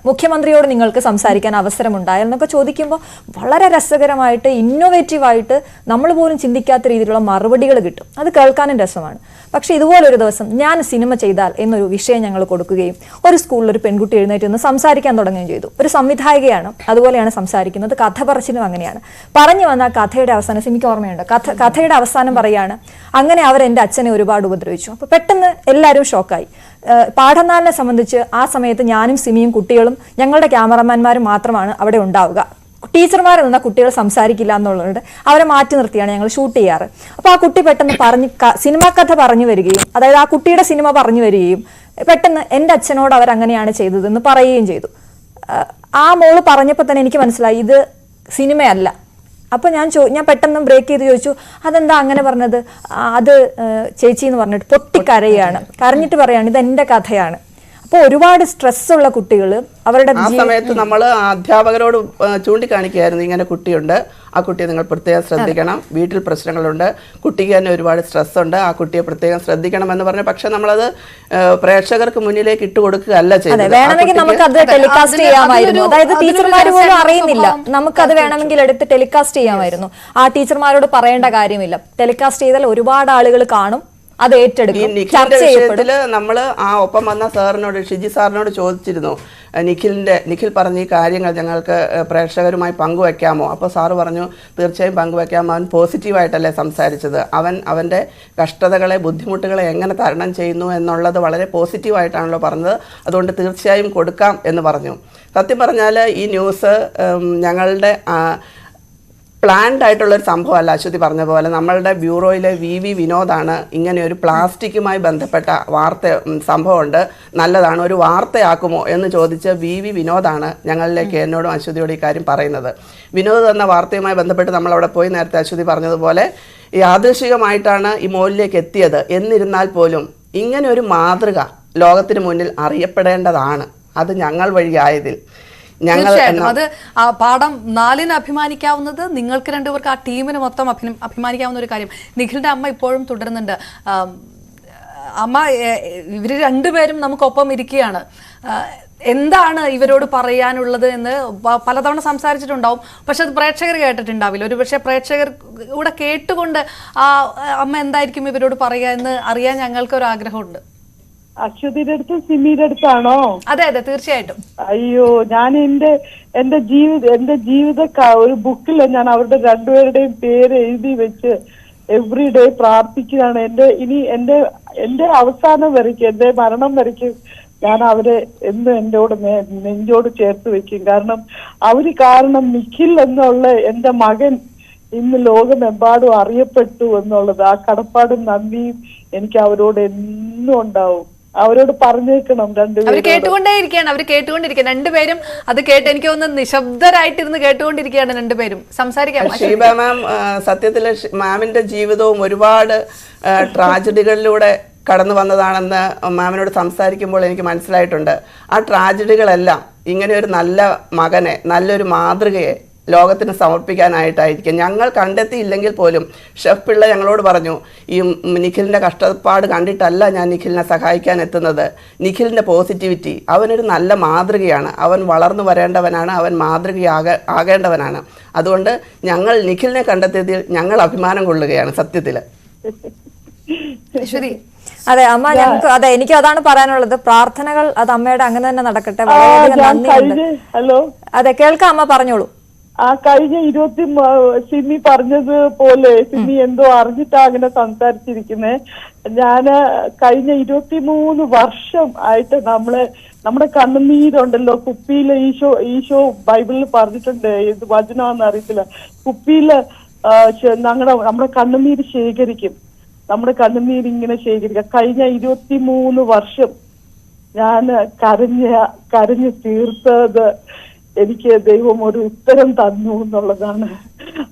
മുഖ്യമന്ത്രിയോട് നിങ്ങൾക്ക് സംസാരിക്കാൻ അവസരമുണ്ടായാൽ എന്നൊക്കെ ചോദിക്കുമ്പോൾ വളരെ രസകരമായിട്ട് ഇന്നോവേറ്റീവായിട്ട് നമ്മൾ പോലും ചിന്തിക്കാത്ത രീതിയിലുള്ള മറുപടികൾ കിട്ടും. അത് കേൾക്കാനും രസമാണ്. പക്ഷേ ഇതുപോലൊരു ദിവസം ഞാൻ സിനിമ ചെയ്താൽ എന്നൊരു വിഷയം ഞങ്ങൾ കൊടുക്കുകയും ഒരു സ്കൂളിൽ ഒരു പെൺകുട്ടി എഴുന്നേറ്റ് നിന്ന് സംസാരിക്കാൻ തുടങ്ങുകയും ചെയ്തു. ഒരു സംവിധായികയാണ്, അതുപോലെയാണ് സംസാരിക്കുന്നത്. കഥ പറച്ചിലും അങ്ങനെയാണ്. പറഞ്ഞു വന്ന കഥയുടെ അവസാനം എനിക്ക് ഓർമ്മയുണ്ട്, കഥയുടെ അവസാനം പറയാണ് അങ്ങനെ അവർ എൻ്റെ അച്ഛനെ ഒരുപാട് ഉപദ്രവിച്ചു. അപ്പോൾ പെട്ടെന്ന് എല്ലാവരും ഷോക്കായി. പാഠം 4-നെ സംബന്ധിച്ച് ആ സമയത്ത് ഞാനും സിമിയും കുട്ടികളും ഞങ്ങളുടെ ക്യാമറമാൻമാരും മാത്രമാണ് അവിടെ ഉണ്ടാവുക. ടീച്ചർമാർ നിന്ന കുട്ടികൾ സംസാരിക്കില്ല എന്നുള്ളത് അവരെ മാറ്റി നിർത്തിയാണ് ഞങ്ങൾ ഷൂട്ട് ചെയ്യാറ്. അപ്പോൾ ആ കുട്ടി പെട്ടെന്ന് സിനിമാ കഥ പറഞ്ഞു വരികയും, അതായത് ആ കുട്ടിയുടെ സിനിമ പറഞ്ഞു വരികയും പെട്ടെന്ന് എൻ്റെ അച്ഛനോട് അവരങ്ങനെയാണ് ചെയ്തതെന്ന് പറയുകയും ചെയ്തു. ആ മോള് പറഞ്ഞപ്പോൾ തന്നെ എനിക്ക് മനസ്സിലായി ഇത് സിനിമയല്ല, അപ്പോൾ ഞാൻ പെട്ടെന്ന് ബ്രേക്ക് ചെയ്ത് ചോദിച്ചു, അതെന്താ അങ്ങനെ പറഞ്ഞത്? അത് ചേച്ചി എന്ന് പറഞ്ഞിട്ട് പൊട്ടിക്കരയാണ്, കരഞ്ഞിട്ട് പറയാണ് ഇത് എൻ്റെ കഥയാണ്. അപ്പോൾ ഒരുപാട് സ്ട്രെസ്സുള്ള കുട്ടികൾ അവരുടെ ആ സമയത്ത് നമ്മൾ അധ്യാപകരോട് ചൂണ്ടിക്കാണിക്കുകയായിരുന്നു, ഇങ്ങനെ കുട്ടിയുണ്ട്, ആ കുട്ടിയെ നിങ്ങൾ പ്രത്യേകം ശ്രദ്ധിക്കണം, വീട്ടിൽ പ്രശ്നങ്ങളുണ്ട്, കുട്ടിക്ക് തന്നെ ഒരുപാട് സ്ട്രെസ് ഉണ്ട്, ആ കുട്ടിയെ പ്രത്യേകം ശ്രദ്ധിക്കണം എന്ന് പറഞ്ഞു. പക്ഷെ നമ്മളത് പ്രേക്ഷകർക്ക് മുന്നിലേക്ക് ഇട്ട് കൊടുക്കുകയല്ല ചെയ്തത്. വേണമെങ്കിൽ നമുക്ക് അത് ടെലികാസ്റ്റ് ചെയ്യാമായിരുന്നു. അതായത് ടീച്ചർമാർ പോലും അറിയുന്നില്ല, നമുക്കത് വേണമെങ്കിൽ എടുത്ത് ടെലികാസ്റ്റ് ചെയ്യാമായിരുന്നു. ആ ടീച്ചർമാരോട് പറയേണ്ട കാര്യമില്ല. ടെലികാസ്റ്റ് ചെയ്താൽ ഒരുപാട് ആളുകൾ കാണും, അത് ഏറ്റെടുക്കും, ചർച്ച ചെയ്യപ്പെടും. നമ്മൾ ആ ഒപ്പം വന്ന സാറിനോട്, ഷിജി സാറിനോട് ചോദിച്ചിരുന്നു, നിഖിൽ പറഞ്ഞ ഈ കാര്യങ്ങൾ ഞങ്ങൾക്ക് പ്രേക്ഷകരുമായി പങ്കുവെക്കാമോ? അപ്പോൾ സാറ് പറഞ്ഞു തീർച്ചയായും പങ്കുവെക്കാം. അവൻ പോസിറ്റീവായിട്ടല്ലേ സംസാരിച്ചത്, അവൻ്റെ കഷ്ടതകളെ ബുദ്ധിമുട്ടുകളെ എങ്ങനെ തരണം ചെയ്യുന്നു എന്നുള്ളത് വളരെ പോസിറ്റീവായിട്ടാണല്ലോ പറഞ്ഞത്, അതുകൊണ്ട് തീർച്ചയായും കൊടുക്കാം എന്ന് പറഞ്ഞു. സത്യം പറഞ്ഞാൽ ഈ ന്യൂസ് ഞങ്ങളുടെ പ്ലാൻഡ് ആയിട്ടുള്ളൊരു സംഭവമല്ല. അശ്വതി പറഞ്ഞ പോലെ നമ്മളുടെ ബ്യൂറോയിലെ VV വിനോദാണ് ഇങ്ങനെ ഒരു പ്ലാസ്റ്റിക്കുമായി ബന്ധപ്പെട്ട സംഭവമുണ്ട്, നല്ലതാണ്, ഒരു വാർത്തയാക്കുമോ എന്ന് ചോദിച്ച് VV വിനോദാണ് ഞങ്ങളിലേക്ക് എന്നോടും അശ്വതിയോടും ഈ കാര്യം പറയുന്നത്. വിനോദ് എന്ന വാർത്തയുമായി ബന്ധപ്പെട്ട് നമ്മളവിടെ പോയി നേരത്തെ അശ്വതി പറഞ്ഞതുപോലെ യാദൃശികമായിട്ടാണ് ഈ മോളിലേക്ക് എത്തിയത്. എന്നിരുന്നാൽ പോലും ഇങ്ങനെ ഒരു മാതൃക ലോകത്തിന് മുന്നിൽ അറിയപ്പെടേണ്ടതാണ്, അത് ഞങ്ങൾ വഴിയായതിൽ. തീർച്ചയായിട്ടും അത് പാഠം 4-ന് അഭിമാനിക്കാവുന്നത്, നിങ്ങൾക്ക് രണ്ടുപേർക്ക് ആ ടീമിന് മൊത്തം അഭിമാനിക്കാവുന്ന ഒരു കാര്യം. നിഖിലിന്റെ അമ്മ ഇപ്പോഴും തുടരുന്നുണ്ട്. അമ്മ, ഇവർ രണ്ടുപേരും നമുക്കൊപ്പം ഇരിക്കുകയാണ്. എന്താണ് ഇവരോട് പറയാനുള്ളത് എന്ന് പലതവണ സംസാരിച്ചിട്ടുണ്ടാവും, പക്ഷെ അത് പ്രേക്ഷകർ കേട്ടിട്ടുണ്ടാവില്ല. ഒരു പക്ഷേ പ്രേക്ഷകർ കൂടെ കേട്ടുകൊണ്ട് ആ അമ്മ എന്തായിരിക്കും ഇവരോട് പറയുക എന്ന് അറിയാൻ ഞങ്ങൾക്കൊരു ആഗ്രഹമുണ്ട്. അശ്വതിയുടെ അടുത്തും സിമിയുടെ അടുത്താണോ? അതെ അതെ, തീർച്ചയായിട്ടും. അയ്യോ, ഞാൻ എന്റെ ജീവിത ഒരു ബുക്കിൽ ഞാൻ അവരുടെ രണ്ടുപേരുടെയും പേര് എഴുതി വെച്ച് എവ്രിഡേ പ്രാർത്ഥിക്കുകയാണ്. എന്റെ അവസാനം വരയ്ക്കും, എന്റെ മരണം വരയ്ക്കും ഞാൻ അവരെ എന്ന് നെഞ്ചോട് ചേർത്ത് വെക്കും. കാരണം അവര് കാരണം നിഖിൽ എന്നുള്ള എന്റെ മകൻ ഇന്ന് ലോകമെമ്പാടും അറിയപ്പെട്ടു എന്നുള്ളത്, ആ കടപ്പാടും നന്ദിയും എനിക്ക് അവരോട് എന്നും ഉണ്ടാവും. അവരോട് പറഞ്ഞേക്കണം. അവർ കേട്ടുകൊണ്ടിരിക്കുകയാണ് രണ്ടുപേരും. അത് കേട്ട് എനിക്ക് തോന്നുന്നു നിശബ്ദരായിട്ടിരുന്ന് കേട്ടുകൊണ്ടിരിക്കുകയാണ് രണ്ടുപേരും. സംസാരിക്കാം. ഷീബ മാം, സത്യത്തിൽ മാമിന്റെ ജീവിതവും ഒരുപാട് ട്രാജഡികളിലൂടെ കടന്നു വന്നതാണെന്ന് മാമിനോട് സംസാരിക്കുമ്പോൾ എനിക്ക് മനസ്സിലായിട്ടുണ്ട്. ആ ട്രാജഡികളെല്ലാം ഇങ്ങനെ ഒരു നല്ല മകനെ, നല്ലൊരു മാതൃകയെ ലോകത്തിന് സമർപ്പിക്കാനായിട്ടായിരിക്കും. ഞങ്ങൾ കണ്ടെത്തിയില്ലെങ്കിൽ പോലും ഷെഫ് പിള്ള ഞങ്ങളോട് പറഞ്ഞു, ഈ നിഖിലിൻ്റെ കഷ്ടപ്പാട് കണ്ടിട്ടല്ല ഞാൻ നിഖിലിനെ സഹായിക്കാൻ എത്തുന്നത്, നിഖിലിൻ്റെ പോസിറ്റിവിറ്റി, അവനൊരു നല്ല മാതൃകയാണ്, അവൻ വളർന്നു വരേണ്ടവനാണ്, അവൻ ആകേണ്ടവനാണ്. അതുകൊണ്ട് ഞങ്ങൾ നിഖിലിനെ കണ്ടെത്തിയതിൽ ഞങ്ങൾ അഭിമാനം കൊള്ളുകയാണ് സത്യത്തിൽ. അതെ അമ്മ, ഞങ്ങൾക്ക് അതെ, എനിക്ക് അതാണ് പറയാനുള്ളത്. പ്രാർത്ഥനകൾ അത് അമ്മയുടെ അങ്ങനെ തന്നെ നടക്കട്ടെ. വളരെയധികം നന്ദിയുണ്ട്. ഹലോ, അതെ കേൾക്കാം അമ്മ, പറഞ്ഞോളൂ. ആ കഴിഞ്ഞ സിമി പറഞ്ഞതുപോലെ സിമി എന്തോ അറിഞ്ഞിട്ടാ അങ്ങനെ സംസാരിച്ചിരിക്കുന്നേ. ഞാന് കഴിഞ്ഞ 23 വർഷം ആയിട്ട് നമ്മുടെ കണ്ണുനീരുണ്ടല്ലോ, കുപ്പിയില് ഈശോ ബൈബിളിൽ പറഞ്ഞിട്ടുണ്ട്, ഇത് വചനമാണെന്ന് അറിയത്തില്ല, കുപ്പിയില് നമ്മുടെ കണ്ണുനീര് ശേഖരിക്കും, നമ്മുടെ കണ്ണുനീര് ഇങ്ങനെ ശേഖരിക്കാം. കഴിഞ്ഞ 23 വർഷം ഞാൻ കരഞ്ഞ് തീർത്തത് എനിക്ക് ദൈവം ഒരു ഉത്തരം തന്നു എന്നുള്ളതാണ്.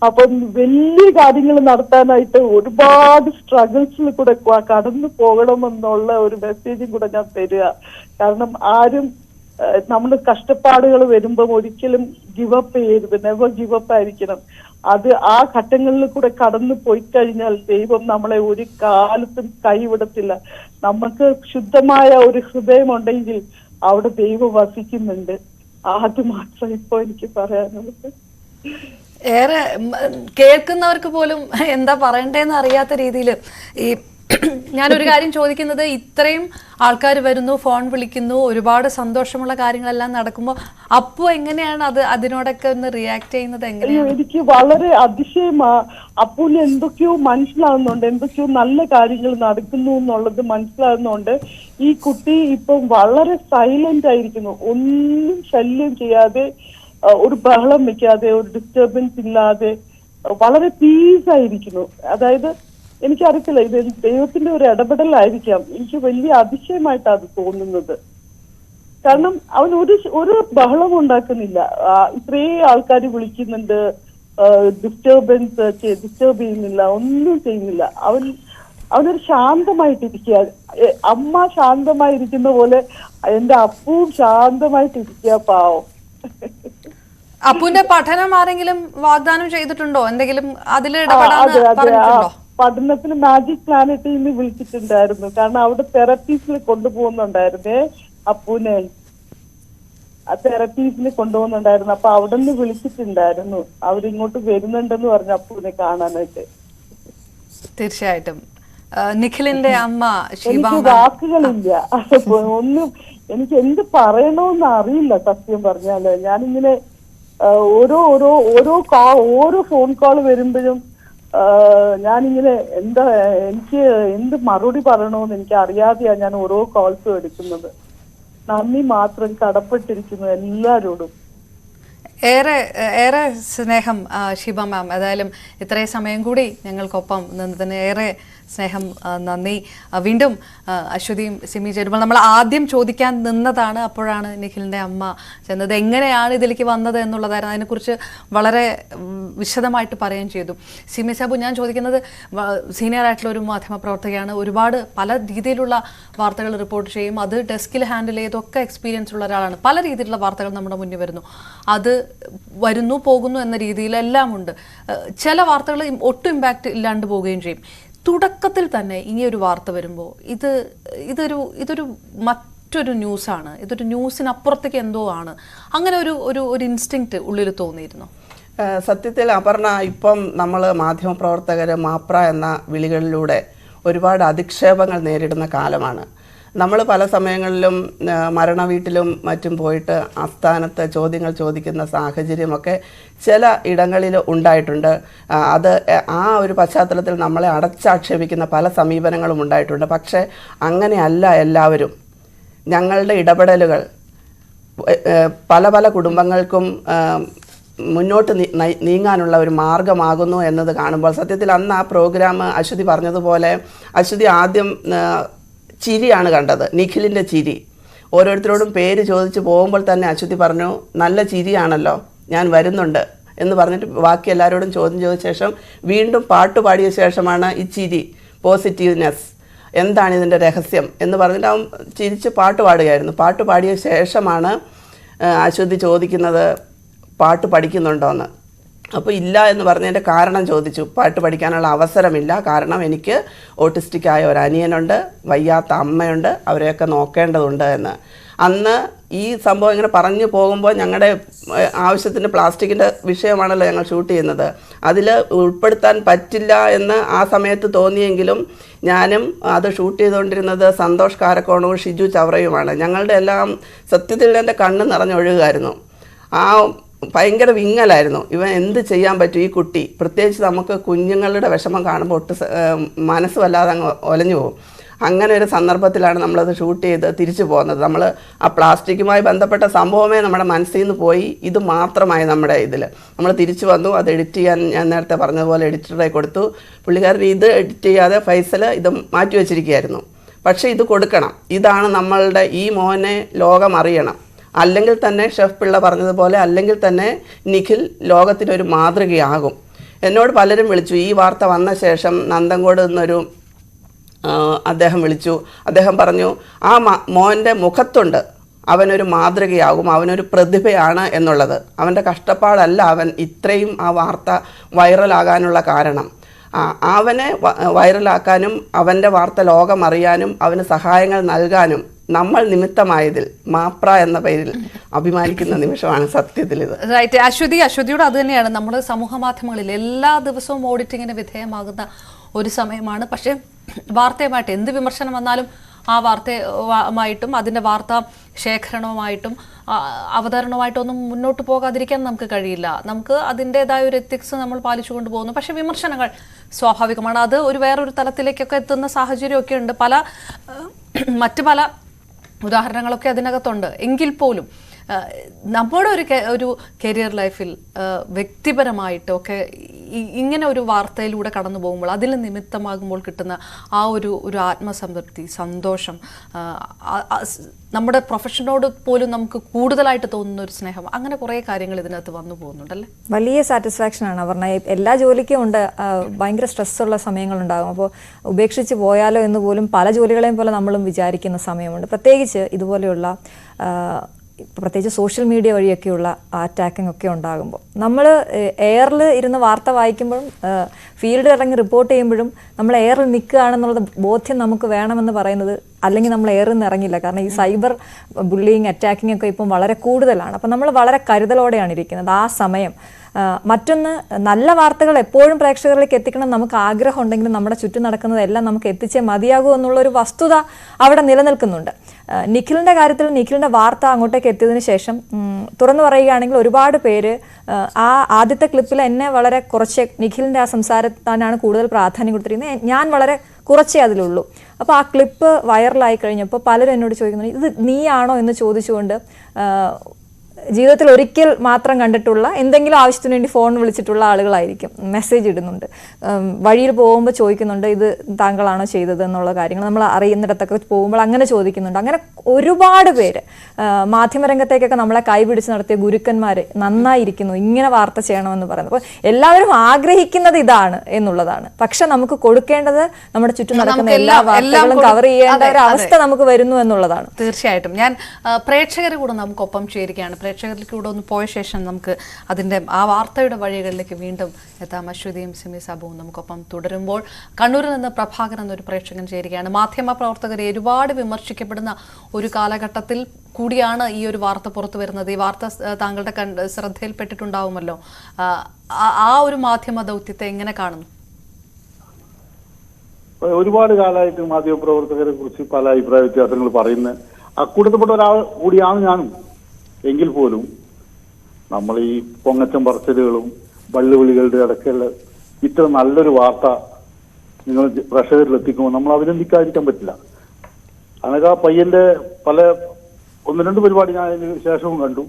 അപ്പം വലിയ കാര്യങ്ങൾ നടത്താനായിട്ട് ഒരുപാട് സ്ട്രഗിൾസിൽ കൂടെ കടന്നു പോകണമെന്നുള്ള ഒരു മെസ്സേജും കൂടെ ഞാൻ തരിക. കാരണം ആരും നമ്മൾ കഷ്ടപ്പാടുകൾ വരുമ്പം ഒരിക്കലും ഗിവപ്പ് ചെയ്യരുത്, നെവർ ഗിവപ്പ് ആയിരിക്കണം. അത് ആ ഘട്ടങ്ങളിൽ കൂടെ കടന്നു പോയി കഴിഞ്ഞാൽ ദൈവം നമ്മളെ ഒരു കാലത്തും കൈവിടത്തില്ല. നമുക്ക് ശുദ്ധമായ ഒരു ഹൃദയമുണ്ടെങ്കിൽ അവിടെ ദൈവം വസിക്കുന്നുണ്ട്. അത് മാത്രം ഇപ്പൊ എനിക്ക് പറയാനുള്ളത്. ഏറെ കേൾക്കുന്നവർക്ക് പോലും എന്താ പറയണ്ടേന്ന് അറിയാത്ത രീതിയിൽ ഈ ഞാനൊരു കാര്യം ചോദിക്കുന്നത്, ഇത്രയും ആൾക്കാർ വരുന്നു, ഫോൺ വിളിക്കുന്നു, ഒരുപാട് സന്തോഷമുള്ള കാര്യങ്ങളെല്ലാം നടക്കുമ്പോൾ അപ്പോ എങ്ങനെയാണ് അതിനോടൊക്കെ ഒന്ന് റിയാക്ട് ചെയ്യുന്നത്? എങ്ങനെയാണ്? എനിക്ക് വളരെ അതിശയമാ. അപ്പൂന് എന്തൊക്കെയോ മനസ്സിലാകുന്നുണ്ട്, എന്തൊക്കെയോ നല്ല കാര്യങ്ങൾ നടക്കുന്നു എന്നുള്ളത് മനസ്സിലാകുന്നുണ്ട്. ഈ കുട്ടി ഇപ്പം വളരെ സൈലന്റ് ആയിരിക്കുന്നു, ഒന്നും ശല്യം ചെയ്യാതെ, ഒരു ബഹളം വെക്കാതെ, ഒരു ഡിസ്റ്റർബൻസ് ഇല്ലാതെ വളരെ പീസായിരിക്കുന്നു. അതായത് എനിക്കറിയത്തില്ല, ഇത് ദൈവത്തിന്റെ ഒരു ഇടപെടലായിരിക്കാം. എനിക്ക് വലിയ അതിശയമായിട്ടാണ് അത് തോന്നുന്നത്. കാരണം അവൻ ഒരു ബഹളം ഉണ്ടാക്കുന്നില്ല. ഇത്രയും ആൾക്കാർ വിളിക്കുന്നുണ്ട്, ഡിസ്റ്റർബ് ചെയ്യുന്നില്ല, ഒന്നും ചെയ്യുന്നില്ല. അവനൊരു ശാന്തമായിട്ടിരിക്കുക. അമ്മ ശാന്തമായിരിക്കുന്ന പോലെ എന്റെ അപ്പവും ശാന്തമായിട്ടിരിക്കുക. പാവം. അപ്പുവിന്റെ പഠനം ആരെങ്കിലും വാഗ്ദാനം ചെയ്തിട്ടുണ്ടോ? എന്തെങ്കിലും അതിൽ ഇടപെടാൻ? പഠനത്തിന് മാജിക് പ്ലാനറ്റിൽ നിന്ന് വിളിച്ചിട്ടുണ്ടായിരുന്നു. കാരണം അവിടെ തെറപ്പീസിൽ കൊണ്ടുപോകുന്നുണ്ടായിരുന്നേ അപ്പുവിനെ. തെറപ്പീസിന് കൊണ്ടുപോകുന്നുണ്ടായിരുന്നു. അപ്പൊ അവിടെ നിന്ന് വിളിച്ചിട്ടുണ്ടായിരുന്നു. അവരിങ്ങോട്ട് വരുന്നുണ്ടെന്ന് പറഞ്ഞു അപ്പുവിനെ കാണാനായിട്ട്. തീർച്ചയായിട്ടും. നിഖിലിന്റെ അമ്മ എനിക്ക് വാക്കുകളില്ല. ഒന്നും എനിക്ക് എന്ത് പറയണോന്ന് അറിയില്ല സത്യം പറഞ്ഞാല്. ഞാനിങ്ങനെ ഓരോ ഫോൺ കോൾ വരുമ്പോഴും ഞാനിങ്ങനെ എനിക്ക് എന്ത് മറുപടി പറയണോന്ന് എനിക്ക് അറിയാതെയാ ഞാൻ ഓരോ കോൾസും എടുക്കുന്നത്. നന്ദി മാത്രം കടപ്പെട്ടിരിക്കുന്നു എല്ലാരോടും. ഏറെ സ്നേഹം ഷീബ മാം. ഏതായാലും ഇത്രയും സമയം കൂടി ഞങ്ങൾക്കൊപ്പം നിന്നതിന് ഏറെ സ്നേഹം, നന്ദി. വീണ്ടും അശ്വതിയും സിമി ചേരുമ്പോൾ നമ്മൾ ആദ്യം ചോദിക്കാൻ നിന്നതാണ്. അപ്പോഴാണ് നിഖിലിൻ്റെ അമ്മ ചെന്നത്. എങ്ങനെയാണ് ഇതിലേക്ക് വന്നത് എന്നുള്ളതായിരുന്നു. അതിനെക്കുറിച്ച് വളരെ വിശദമായിട്ട് പറയുകയും ചെയ്തു. സിമി സാബു, ഞാൻ ചോദിക്കുന്നത്, സീനിയർ ആയിട്ടുള്ള ഒരു മാധ്യമപ്രവർത്തകയാണ്. ഒരുപാട് പല രീതിയിലുള്ള വാർത്തകൾ റിപ്പോർട്ട് ചെയ്യും. അത് ഡെസ്കിൽ ഹാൻഡിൽ ചെയ്തൊക്കെ എക്സ്പീരിയൻസ് ഉള്ള ഒരാളാണ്. പല രീതിയിലുള്ള വാർത്തകൾ നമ്മുടെ മുന്നിൽ വരുന്നു. അത് വരുന്നു പോകുന്നു എന്ന രീതിയിലെല്ലാം ഉണ്ട്. ചില വാർത്തകൾ ഒട്ടും ഇമ്പാക്റ്റ് ഇല്ലാണ്ട് പോവുകയും ചെയ്യും. തുടക്കത്തിൽ തന്നെ ഇനിയൊരു വാർത്ത വരുമ്പോൾ ഇതൊരു മറ്റൊരു ന്യൂസാണ്, ഇതൊരു ന്യൂസിനപ്പുറത്തേക്ക് എന്തോ ആണ്, അങ്ങനെ ഒരു ഇൻസ്റ്റിങ്ക്റ്റ് ഉള്ളിൽ തോന്നിയിരുന്നു? സത്യത്തിൽ അപർണ, ഇപ്പം നമ്മൾ മാധ്യമപ്രവർത്തകർ മാപ്ര എന്ന വിളികളിലൂടെ ഒരുപാട് അധിക്ഷേപങ്ങൾ നേരിടുന്ന കാലമാണ്. നമ്മൾ പല സമയങ്ങളിലും മരണ വീട്ടിലും മറ്റും പോയിട്ട് ആസ്ഥാനത്ത് ചോദ്യങ്ങൾ ചോദിക്കുന്ന സാഹചര്യമൊക്കെ ചില ഇടങ്ങളിൽ ഉണ്ടായിട്ടുണ്ട്. അത് ആ ഒരു പശ്ചാത്തലത്തിൽ നമ്മളെ അടച്ചാക്ഷേപിക്കുന്ന പല സമീപനങ്ങളും ഉണ്ടായിട്ടുണ്ട്. പക്ഷേ അങ്ങനെയല്ല എല്ലാവരും. ഞങ്ങളുടെ ഇടപെടലുകൾ പല കുടുംബങ്ങൾക്കും മുന്നോട്ട് നീങ്ങാനുള്ള ഒരു മാർഗമാകുന്നു എന്നത് കാണുമ്പോൾ സത്യത്തിൽ അന്ന് ആ പ്രോഗ്രാം അശ്വതി പറഞ്ഞതുപോലെ അശ്വതി ആദ്യം ചിരിയാണ് കണ്ടത്, നിഖിലിൻ്റെ ചിരി. ഓരോരുത്തരോടും പേര് ചോദിച്ച് പോകുമ്പോൾ തന്നെ അശ്വതി പറഞ്ഞു, നല്ല ചിരിയാണല്ലോ, ഞാൻ വരുന്നുണ്ട് എന്ന് പറഞ്ഞിട്ട് ബാക്കി എല്ലാവരോടും ചോദ്യം ചോദിച്ച ശേഷം വീണ്ടും പാട്ട് പാടിയ ശേഷമാണ് ഈ ചിരി, പോസിറ്റീവ്നെസ്, എന്താണ് ഇതിൻ്റെ രഹസ്യം എന്ന് പറഞ്ഞിട്ട് അവൻ ചിരിച്ച് പാട്ട് പാടുകയായിരുന്നു. പാട്ട് പാടിയ ശേഷമാണ് അശ്വതി ചോദിക്കുന്നത്, പാട്ട് പഠിക്കുന്നുണ്ടോ എന്ന്. അപ്പോൾ ഇല്ല എന്ന് പറഞ്ഞതിൻ്റെ കാരണം ചോദിച്ചു. പാട്ട് പഠിക്കാനുള്ള അവസരമില്ല, കാരണം എനിക്ക് ഓട്ടിസ്റ്റിക്കായ ഒരു അനിയനുണ്ട്, വയ്യാത്ത അമ്മയുണ്ട്, അവരെയൊക്കെ നോക്കേണ്ടതുണ്ട് എന്ന്. അന്ന് ഈ സംഭവം ഇങ്ങനെ പറഞ്ഞു പോകുമ്പോൾ ഞങ്ങളുടെ ആവശ്യത്തിന് പ്ലാസ്റ്റിക്കിൻ്റെ വിഷയമാണല്ലോ ഞങ്ങൾ ഷൂട്ട് ചെയ്യുന്നത്, അതിൽ ഉൾപ്പെടുത്താൻ പറ്റില്ല എന്ന് ആ സമയത്ത് തോന്നിയെങ്കിലും ഞാനും അത് ഷൂട്ട് ചെയ്തുകൊണ്ടിരുന്നത് സന്തോഷ് കാരക്കോണവും ഷിജു ചവറയുമാണ്. ഞങ്ങളുടെ എല്ലാം സത്യത്തിൽ എൻ്റെ കണ്ണ് നിറഞ്ഞൊഴുകുമായിരുന്നു. ആ ഭയങ്കര വിങ്ങലായിരുന്നു. ഇവൻ എന്ത് ചെയ്യാൻ പറ്റും ഈ കുട്ടി, പ്രത്യേകിച്ച് നമുക്ക് കുഞ്ഞുങ്ങളുടെ വിഷമം കാണുമ്പോൾ മനസ്സ് വല്ലാതെ അങ്ങ് ഒലഞ്ഞു പോകും. അങ്ങനെ ഒരു സന്ദർഭത്തിലാണ് നമ്മളത് ഷൂട്ട് ചെയ്ത് തിരിച്ചു പോകുന്നത്. നമ്മൾ ആ പ്ലാസ്റ്റിക്കുമായി ബന്ധപ്പെട്ട സംഭവമേ നമ്മുടെ മനസ്സിൽ നിന്ന് പോയി. ഇത് മാത്രമായി നമ്മുടെ ഇതിൽ നമ്മൾ തിരിച്ചു വന്നു. അത് എഡിറ്റ് ചെയ്യാൻ ഞാൻ നേരത്തെ പറഞ്ഞതുപോലെ എഡിറ്ററെ കൊടുത്തു. പുള്ളിക്കാരൻ ഇത് എഡിറ്റ് ചെയ്യാതെ ഫൈസൽ ഇത് മാറ്റി വച്ചിരിക്കുകയായിരുന്നു. പക്ഷേ ഇത് കൊടുക്കണം, ഇതാണ് നമ്മളുടെ ഈ മോനെ ലോകം അറിയണം. അല്ലെങ്കിൽ തന്നെ ഷെഫ് പിള്ള പറഞ്ഞതുപോലെ അല്ലെങ്കിൽ തന്നെ നിഖിൽ ലോകത്തിനൊരു മാതൃകയാകും. എന്നോട് പലരും വിളിച്ചു. ഈ വാർത്ത വന്ന ശേഷം നന്തങ്കോട് നിന്നൊരു അദ്ദേഹം വിളിച്ചു. അദ്ദേഹം പറഞ്ഞു, ആ മോൻ്റെ മുഖത്തുണ്ട്, അവനൊരു മാതൃകയാകും, അവനൊരു പ്രതിഭയാണ് എന്നുള്ളത്. അവൻ്റെ കഷ്ടപ്പാടല്ല അവൻ ഇത്രയും ആ വാർത്ത വൈറലാകാനുള്ള കാരണം. അവനെ വൈറലാക്കാനും അവൻ്റെ വാർത്ത ലോകം അറിയാനും അവന് സഹായങ്ങൾ നൽകാനും നമ്മൾ നിമിത്തമായതിൽ മാപ്ര എന്ന പേരിൽ അഭിമാനിക്കുന്ന നിമിഷമാണ് സത്യത്തിൽ ഇത്. റൈറ്റ്. അശ്വതിയോട് അത് തന്നെയാണ്. നമ്മൾ സമൂഹ മാധ്യമങ്ങളിൽ എല്ലാ ദിവസവും ഓഡിറ്റിങ്ങിന് വിധേയമാകുന്ന ഒരു സമയമാണ്. പക്ഷേ വാർത്തയുമായിട്ട് എന്ത് വിമർശനം വന്നാലും ആ വാർത്തയുമായിട്ടും അതിൻ്റെ വാർത്താ ശേഖരണവുമായിട്ടും അവതരണവുമായിട്ടൊന്നും മുന്നോട്ട് പോകാതിരിക്കാൻ നമുക്ക് കഴിയില്ല. നമുക്ക് അതിൻ്റെതായ ഒരു എത്തിക്സ് നമ്മൾ പാലിച്ചുകൊണ്ട് പോകുന്നു. പക്ഷേ വിമർശനങ്ങൾ സ്വാഭാവികമാണ്. അത് വേറൊരു തലത്തിലേക്കൊക്കെ എത്തുന്ന സാഹചര്യമൊക്കെ ഉണ്ട്. മറ്റ് പല ഉദാഹരണങ്ങളൊക്കെ അതിനകത്തുണ്ട്. എങ്കിൽ പോലും നമ്മുടെ ഒരു കരിയർ ലൈഫിൽ വ്യക്തിപരമായിട്ടൊക്കെ ഇങ്ങനെ ഒരു വാർത്തയിലൂടെ കടന്നു പോകുമ്പോൾ അതിൽ നിമിത്തമാകുമ്പോൾ കിട്ടുന്ന ആ ഒരു ആത്മസംതൃപ്തി, സന്തോഷം, നമ്മുടെ പ്രൊഫഷനോട് പോലും നമുക്ക് കൂടുതലായിട്ട് തോന്നുന്ന ഒരു സ്നേഹം, അങ്ങനെ കുറേ കാര്യങ്ങൾ ഇതിനകത്ത് വന്നു പോകുന്നുണ്ടല്ലേ? വലിയ സാറ്റിസ്ഫാക്ഷൻ ആണ് പറഞ്ഞ. എല്ലാ ജോലിക്കും ഉണ്ട് ഭയങ്കര സ്ട്രെസ്സുള്ള സമയങ്ങളുണ്ടാകും. അപ്പോൾ ഉപേക്ഷിച്ച് പോയാലോ എന്ന് പോലും പല ജോലികളെയും പോലെ നമ്മളും വിചാരിക്കുന്ന സമയമുണ്ട്. പ്രത്യേകിച്ച് ഇതുപോലെയുള്ള പ്രത്യേകിച്ച് സോഷ്യൽ മീഡിയ വഴിയൊക്കെയുള്ള അറ്റാക്കിംഗ് ഒക്കെ ഉണ്ടാകുമ്പോൾ നമ്മൾ എയറിൽ ഇരുന്ന് വാർത്ത വായിക്കുമ്പോഴും ഫീൽഡിൽ ഇറങ്ങി റിപ്പോർട്ട് ചെയ്യുമ്പോഴും നമ്മൾ എയറിൽ നിൽക്കുകയാണെന്നുള്ള ബോധ്യം നമുക്ക് വേണമെന്ന് പറയുന്നത്, അല്ലെങ്കിൽ നമ്മൾ എയറിൽ നിന്ന് ഇറങ്ങില്ല. കാരണം ഈ സൈബർ ബുള്ളിങ്, അറ്റാക്കിംഗ് ഒക്കെ ഇപ്പം വളരെ കൂടുതലാണ്. അപ്പം നമ്മൾ വളരെ കരുതലോടെയാണ് ഇരിക്കുന്നത് ആ സമയം. മറ്റൊന്ന്, നല്ല വാർത്തകൾ എപ്പോഴും പ്രേക്ഷകരിലേക്ക് എത്തിക്കണം നമുക്ക് ആഗ്രഹം ഉണ്ടെങ്കിലും നമ്മുടെ ചുറ്റും നടക്കുന്നതെല്ലാം നമുക്ക് എത്തിച്ചേ മതിയാകൂ എന്നുള്ളൊരു വസ്തുത അവിടെ നിലനിൽക്കുന്നുണ്ട്. നിഖിലിൻ്റെ കാര്യത്തിൽ നിഖിലിൻ്റെ വാർത്ത അങ്ങോട്ടേക്ക് എത്തിയതിനു ശേഷം തുറന്നു പറയുകയാണെങ്കിൽ ഒരുപാട് പേര് ആ ആദ്യത്തെ ക്ലിപ്പിൽ എന്നെ വളരെ കുറച്ച്, നിഖിലിൻ്റെ ആ സംസാരത്തിനാണ് കൂടുതൽ പ്രാധാന്യം കൊടുത്തിരിക്കുന്നത്, ഞാൻ വളരെ കുറച്ചേ അതിലുള്ളൂ. അപ്പോൾ ആ ക്ലിപ്പ് വൈറലായി കഴിഞ്ഞപ്പോൾ പലരും എന്നോട് ചോദിക്കുന്നുണ്ട്, ഇത് നീയാണോ എന്ന് ചോദിച്ചുകൊണ്ട് ജീവിതത്തിൽ ഒരിക്കൽ മാത്രം കണ്ടിട്ടുള്ള, എന്തെങ്കിലും ആവശ്യത്തിന് വേണ്ടി ഫോൺ വിളിച്ചിട്ടുള്ള ആളുകളായിരിക്കും മെസ്സേജ് ഇടുന്നുണ്ട്. വഴിയിൽ പോകുമ്പോൾ ചോദിക്കുന്നുണ്ട്, ഇത് താങ്കളാണോ ചെയ്തത് എന്നുള്ള കാര്യങ്ങൾ നമ്മൾ അറിയുന്നിടത്തൊക്കെ പോകുമ്പോൾ അങ്ങനെ ചോദിക്കുന്നുണ്ട്. അങ്ങനെ ഒരുപാട് പേര് മാധ്യമരംഗത്തേക്കൊക്കെ നമ്മളെ കൈപിടിച്ച് നടത്തിയ ഗുരുക്കന്മാർ നന്നായിരിക്കുന്നു, ഇങ്ങനെ വാർത്ത ചെയ്യണമെന്ന് പറയുന്നത്. അപ്പോൾ എല്ലാവരും ആഗ്രഹിക്കുന്നത് ഇതാണ് എന്നുള്ളതാണ്. പക്ഷെ നമുക്ക് കൊടുക്കേണ്ടത് നമ്മുടെ ചുറ്റും നടക്കുന്ന എല്ലാ വാർത്തകളും കവർ ചെയ്യേണ്ട ഒരു അവസ്ഥ നമുക്ക് വരുന്നു എന്നുള്ളതാണ്. തീർച്ചയായിട്ടും. ഞാൻ പ്രേക്ഷകർ കൂടെ നമുക്കൊപ്പം ചേരുകയാണ്. പ്രേക്ഷകരിലേക്ക് കൂടെ ഒന്ന് പോയ ശേഷം നമുക്ക് അതിൻ്റെ ആ വാർത്തയുടെ വഴികളിലേക്ക് വീണ്ടും എത്താം. അശ്വതിയും സിമി സാബുവും നമുക്കൊപ്പം തുടരുമ്പോൾ കണ്ണൂരിൽ നിന്ന് പ്രഭാകരൻ എന്നൊരു പ്രേക്ഷകൻ ചേരുകയാണ്. മാധ്യമ പ്രവർത്തകരെ ഒരുപാട് വിമർശിക്കപ്പെടുന്ന ഒരു കാലഘട്ടത്തിൽ കൂടിയാണ് ഈ ഒരു വാർത്ത പുറത്തു വരുന്നത്. ഈ വാർത്ത താങ്കളുടെ ശ്രദ്ധയിൽപ്പെട്ടിട്ടുണ്ടാവുമല്ലോ. ആ ഒരു മാധ്യമ ദൗത്യത്തെ എങ്ങനെ കാണുന്നു? ഒരുപാട് കാലമായിട്ട് മാധ്യമ പ്രവർത്തകരെ കുറിച്ച് പല അഭിപ്രായ വ്യത്യാസങ്ങൾ പറയുന്നത് അക്കൂട്ടത്തിൽപ്പെട്ട ഒരാൾ കൂടിയാണ് ഞാനും. എങ്കിൽ പോലും നമ്മൾ ഈ പൊങ്ങച്ചം പറച്ചിലുകളും വള്ളുവിളികളുടെ ഇടയ്ക്കുള്ള ഇത്ര നല്ലൊരു വാർത്ത നിങ്ങൾ പ്രേക്ഷകരിൽ എത്തിക്കുമ്പോൾ നമ്മൾ അഭിനന്ദിക്കാതിരിക്കാൻ പറ്റില്ല. അങ്ങനെ ആ പയ്യന്റെ ഒന്ന് രണ്ട് പരിപാടി ഞാൻ അതിന് ശേഷവും കണ്ടു,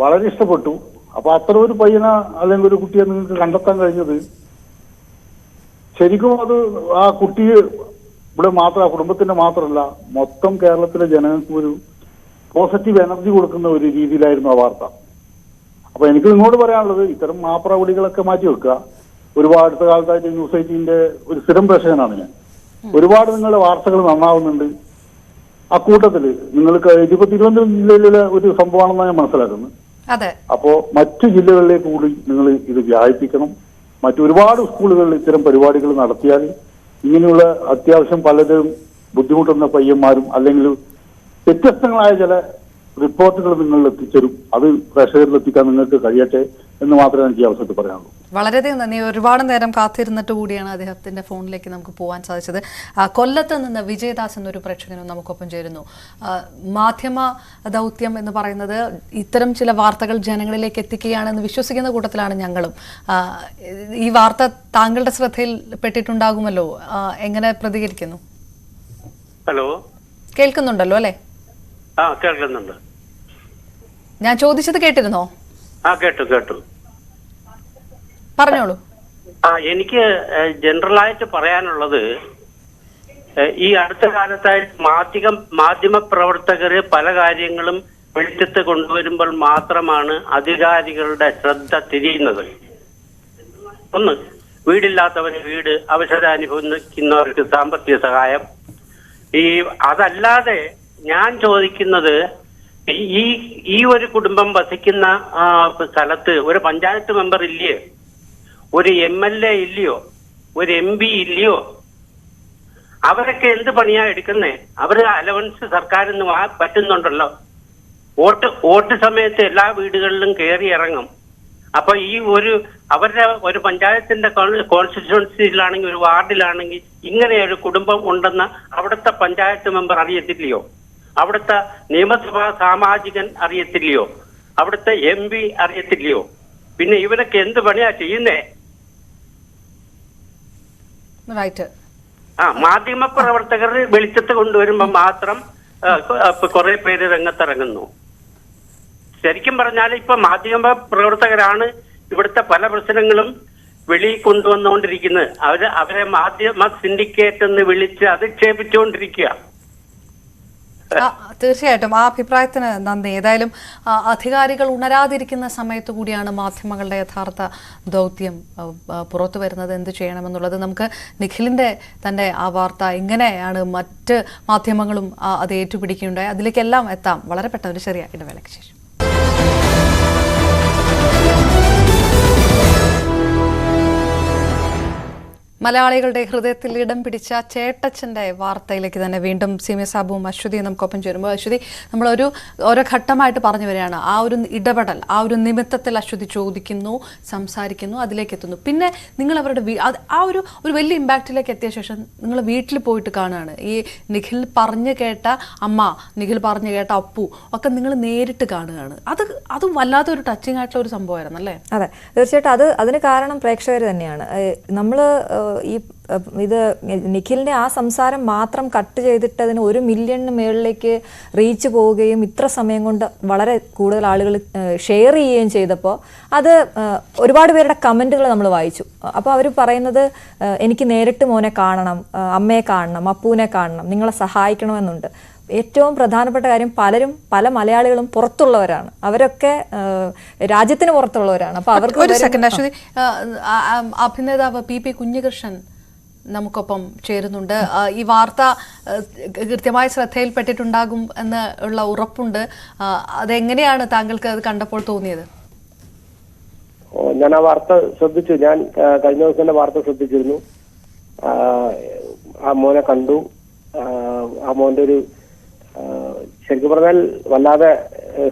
വളരെ ഇഷ്ടപ്പെട്ടു. അപ്പൊ അത്ര ഒരു പയ്യനെ അല്ലെങ്കിൽ ഒരു കുട്ടിയെ നിങ്ങൾക്ക് കണ്ടെത്താൻ കഴിഞ്ഞത് ശരിക്കും അത് ആ കുട്ടി ഇവിടെ മാത്രം, ആ കുടുംബത്തിന്റെ മാത്രമല്ല മൊത്തം കേരളത്തിലെ ജനങ്ങൾക്ക് ഒരു പോസിറ്റീവ് എനർജി കൊടുക്കുന്ന ഒരു രീതിയിലായിരുന്നു ആ വാർത്ത. അപ്പൊ എനിക്ക് നിങ്ങളോട് പറയാനുള്ളത്, ഇത്തരം മാപ്രവളികളൊക്കെ മാറ്റി വെക്കുക. ഒരുപാട് അടുത്ത കാലത്തായിട്ട് ന്യൂസ് 18 ഒരു സ്ഥിരം പ്രേക്ഷകനാണ് ഞാൻ. ഒരുപാട് നിങ്ങളുടെ വാർത്തകൾ നന്നാവുന്നുണ്ട്. അക്കൂട്ടത്തില് നിങ്ങൾക്ക് ഇതിപ്പോ തിരുവനന്തപുരം ജില്ലയിലെ ഒരു സംഭവമാണെന്നാണ് ഞാൻ മനസ്സിലാക്കുന്നത്. അപ്പോ മറ്റു ജില്ലകളിലേക്ക് കൂടി നിങ്ങൾ ഇത് വ്യാപിപ്പിക്കണം. മറ്റൊരുപാട് സ്കൂളുകളിൽ ഇത്തരം പരിപാടികൾ നടത്തിയാൽ ഇങ്ങനെയുള്ള അത്യാവശ്യം പലരും ബുദ്ധിമുട്ടുന്ന പയ്യന്മാരും അല്ലെങ്കിൽ വ്യത്യസ്തങ്ങളായ ചില റിപ്പോർട്ടുകൾ നിങ്ങളിൽ എത്തിച്ചേരും. അത് പ്രേക്ഷകരിൽ എത്തിക്കാൻ നിങ്ങൾക്ക് കഴിയട്ടെ എന്ന് മാത്രമേ എനിക്ക് അവസരത്തിൽ പറയാനുള്ളൂ. വളരെയധികം നന്ദി. ഒരുപാട് നേരം കാത്തിരുന്നിട്ട് കൂടിയാണ് അദ്ദേഹത്തിന്റെ ഫോണിലേക്ക് നമുക്ക് പോകാൻ സാധിച്ചത്. കൊല്ലത്ത് നിന്ന് വിജയദാസ് എന്നൊരു പ്രേക്ഷകനും നമുക്കൊപ്പം ചേരുന്നു. മാധ്യമ ദൗത്യം എന്ന് പറയുന്നത് ഇത്തരം ചില വാർത്തകൾ ജനങ്ങളിലേക്ക് എത്തിക്കുകയാണെന്ന് വിശ്വസിക്കുന്ന കൂട്ടത്തിലാണ് ഞങ്ങളും. ഈ വാർത്ത താങ്കളുടെ ശ്രദ്ധയിൽ പെട്ടിട്ടുണ്ടാകുമല്ലോ, എങ്ങനെ പ്രതികരിക്കുന്നു? ഹലോ, കേൾക്കുന്നുണ്ടല്ലോ അല്ലേ? കേൾക്കുന്നുണ്ട്. ഞാൻ ചോദിച്ചത് കേട്ടിരുന്നോ? കേട്ടു. പറഞ്ഞോളൂ. എനിക്ക് ജനറലായിട്ട് പറയാനുള്ളത്, ഈ അടുത്ത കാലത്തായി മാധ്യമ പ്രവർത്തകര് പല കാര്യങ്ങളും വെളിച്ചത്ത് കൊണ്ടുവരുമ്പോൾ മാത്രമാണ് അധികാരികളുടെ ശ്രദ്ധ തിരിയുന്നത്. ഒന്ന്, വീടില്ലാത്തവന് വീട്, അവസരാനുഭവിക്കുന്നവർക്ക് സാമ്പത്തിക സഹായം. അതല്ലാതെ ഞാൻ ചോദിക്കുന്നത്, ഈ ഒരു കുടുംബം വസിക്കുന്ന സ്ഥലത്ത് ഒരു പഞ്ചായത്ത് മെമ്പർ ഇല്ലയോ, ഒരു MLA ഇല്ലയോ, ഒരു MP ഇല്ലയോ? അവരൊക്കെ എന്ത് പണിയാ എടുക്കുന്നേ? അവര് അലവൻസ് സർക്കാരിൽ നിന്ന് പറ്റുന്നുണ്ടല്ലോ. വോട്ട് സമയത്ത് എല്ലാ വീടുകളിലും കയറി ഇറങ്ങും. അപ്പൊ അവരുടെ ഒരു പഞ്ചായത്തിന്റെ കോൺസ്റ്റിറ്റ്യുവൻസിയിലാണെങ്കിൽ, ഒരു വാർഡിലാണെങ്കിൽ ഇങ്ങനെ ഒരു കുടുംബം ഉണ്ടെന്ന് അവിടുത്തെ പഞ്ചായത്ത് മെമ്പർ അറിയത്തില്ലയോ? അവിടുത്തെ നിയമസഭാ സാമാജികൻ അറിയത്തില്ലയോ? അവിടുത്തെ MP അറിയത്തില്ലയോ? പിന്നെ ഇവരൊക്കെ എന്ത് പണിയാ ചെയ്യുന്നേ? മാധ്യമ പ്രവർത്തകർ വെളിച്ചത്ത് കൊണ്ടുവരുമ്പോ മാത്രം കുറെ പേര് രംഗത്തിറങ്ങുന്നു. ശരിക്കും പറഞ്ഞാൽ ഇപ്പൊ മാധ്യമ പ്രവർത്തകരാണ് ഇവിടുത്തെ പല പ്രശ്നങ്ങളും വെളിയിൽ കൊണ്ടുവന്നുകൊണ്ടിരിക്കുന്നത്. അവരെ മാധ്യമ സിൻഡിക്കേറ്റ് എന്ന് വിളിച്ച് അധിക്ഷേപിച്ചുകൊണ്ടിരിക്കുക. തീർച്ചയായിട്ടും ആ അഭിപ്രായത്തിന് നന്ദി. ഏതായാലും അധികാരികൾ ഉണരാതിരിക്കുന്ന സമയത്ത് കൂടിയാണ് മാധ്യമങ്ങളുടെ യഥാർത്ഥ ദൗത്യം പുറത്തു വരുന്നത്. എന്ത് ചെയ്യണമെന്നുള്ളത് നമുക്ക് നിഖിലിന്റെ തന്നെ ആ വാർത്ത എങ്ങനെയാണ് മറ്റ് മാധ്യമങ്ങളും അത് ഏറ്റുപിടിക്കുകയുണ്ടായി, അതിലേക്കെല്ലാം എത്താം വളരെ പെട്ടെന്ന് ഒരു ചെറിയ ഇടവേളയ്ക്ക് ശേഷം. മലയാളികളുടെ ഹൃദയത്തിൽ ഇടം പിടിച്ച ചേട്ടച്ചൻ്റെ വാർത്തയിലേക്ക് തന്നെ വീണ്ടും സീമിയ സാബുവും അശ്വതിയും നമുക്കൊപ്പം ചേരുമ്പോൾ, അശ്വതി, നമ്മൾ ഓരോ ഘട്ടമായിട്ട് പറഞ്ഞു വരികയാണ്. ആ ഒരു ഇടപെടൽ, ആ ഒരു നിമിത്തത്തിൽ അശ്വതി ചോദിക്കുന്നു, സംസാരിക്കുന്നു, അതിലേക്ക് എത്തുന്നു. പിന്നെ നിങ്ങൾ അവരുടെ ആ ഒരു വലിയ ഇമ്പാക്റ്റിലേക്ക് എത്തിയ ശേഷം നിങ്ങൾ വീട്ടിൽ പോയിട്ട് കാണുകയാണ്. ഈ നിഖിൽ പറഞ്ഞു കേട്ട അമ്മ, നിഖിൽ പറഞ്ഞു കേട്ട അപ്പു ഒക്കെ നിങ്ങൾ നേരിട്ട് കാണുകയാണ്. അത് വല്ലാത്തൊരു ടച്ചിങ് ആയിട്ടുള്ള ഒരു സംഭവമായിരുന്നു അല്ലേ? അതെ, തീർച്ചയായിട്ടും. അതിന് കാരണം പ്രേക്ഷകർ തന്നെയാണ്. നമ്മൾ ഇത് നിഖിലിന്റെ ആ സംസാരം മാത്രം കട്ട് ചെയ്തിട്ട് അതിന് 1 മില്യണിന് മേളിലേക്ക് റീച്ച് പോവുകയും ഇത്ര സമയം കൊണ്ട് വളരെ കൂടുതൽ ആളുകൾ ഷെയർ ചെയ്യുകയും ചെയ്തപ്പോൾ അത് ഒരുപാട് പേരുടെ കമൻറ്റുകൾ നമ്മൾ വായിച്ചു. അപ്പോൾ അവർ പറയുന്നത്, എനിക്ക് നേരിട്ട് മോനെ കാണണം, അമ്മയെ കാണണം, അപ്പൂനെ കാണണം, നിങ്ങളെ സഹായിക്കണമെന്നുണ്ട്. ഏറ്റവും പ്രധാനപ്പെട്ട കാര്യം, പല മലയാളികളും പുറത്തുള്ളവരാണ്, അവരൊക്കെ രാജ്യത്തിന് പുറത്തുള്ളവരാണ്. അപ്പോൾ അവർക്ക് ഒരു സെക്കൻഡ് അശ്വതി, അഭിനേതാവ് പി കുഞ്ഞികൃഷ്ണൻ നമുക്കൊപ്പം ചേരുന്നുണ്ട്. ഈ വാർത്ത കൃത്യമായി ശ്രദ്ധയിൽപ്പെട്ടിട്ടുണ്ടാകും എന്ന് ഉള്ള ഉറപ്പുണ്ട്. അതെങ്ങനെയാണ് താങ്കൾക്ക് അത് കണ്ടപ്പോൾ തോന്നിയത്? ഞാൻ ആ വാർത്ത ശ്രദ്ധിച്ചു. ഞാൻ കഴിഞ്ഞ ദിവസം തന്നെ വാർത്ത ശ്രദ്ധിച്ചിരുന്നു. ആ മോനെ കണ്ടു. ആ മോന്റെ ഒരു ശരിക്കും പറഞ്ഞാൽ വല്ലാതെ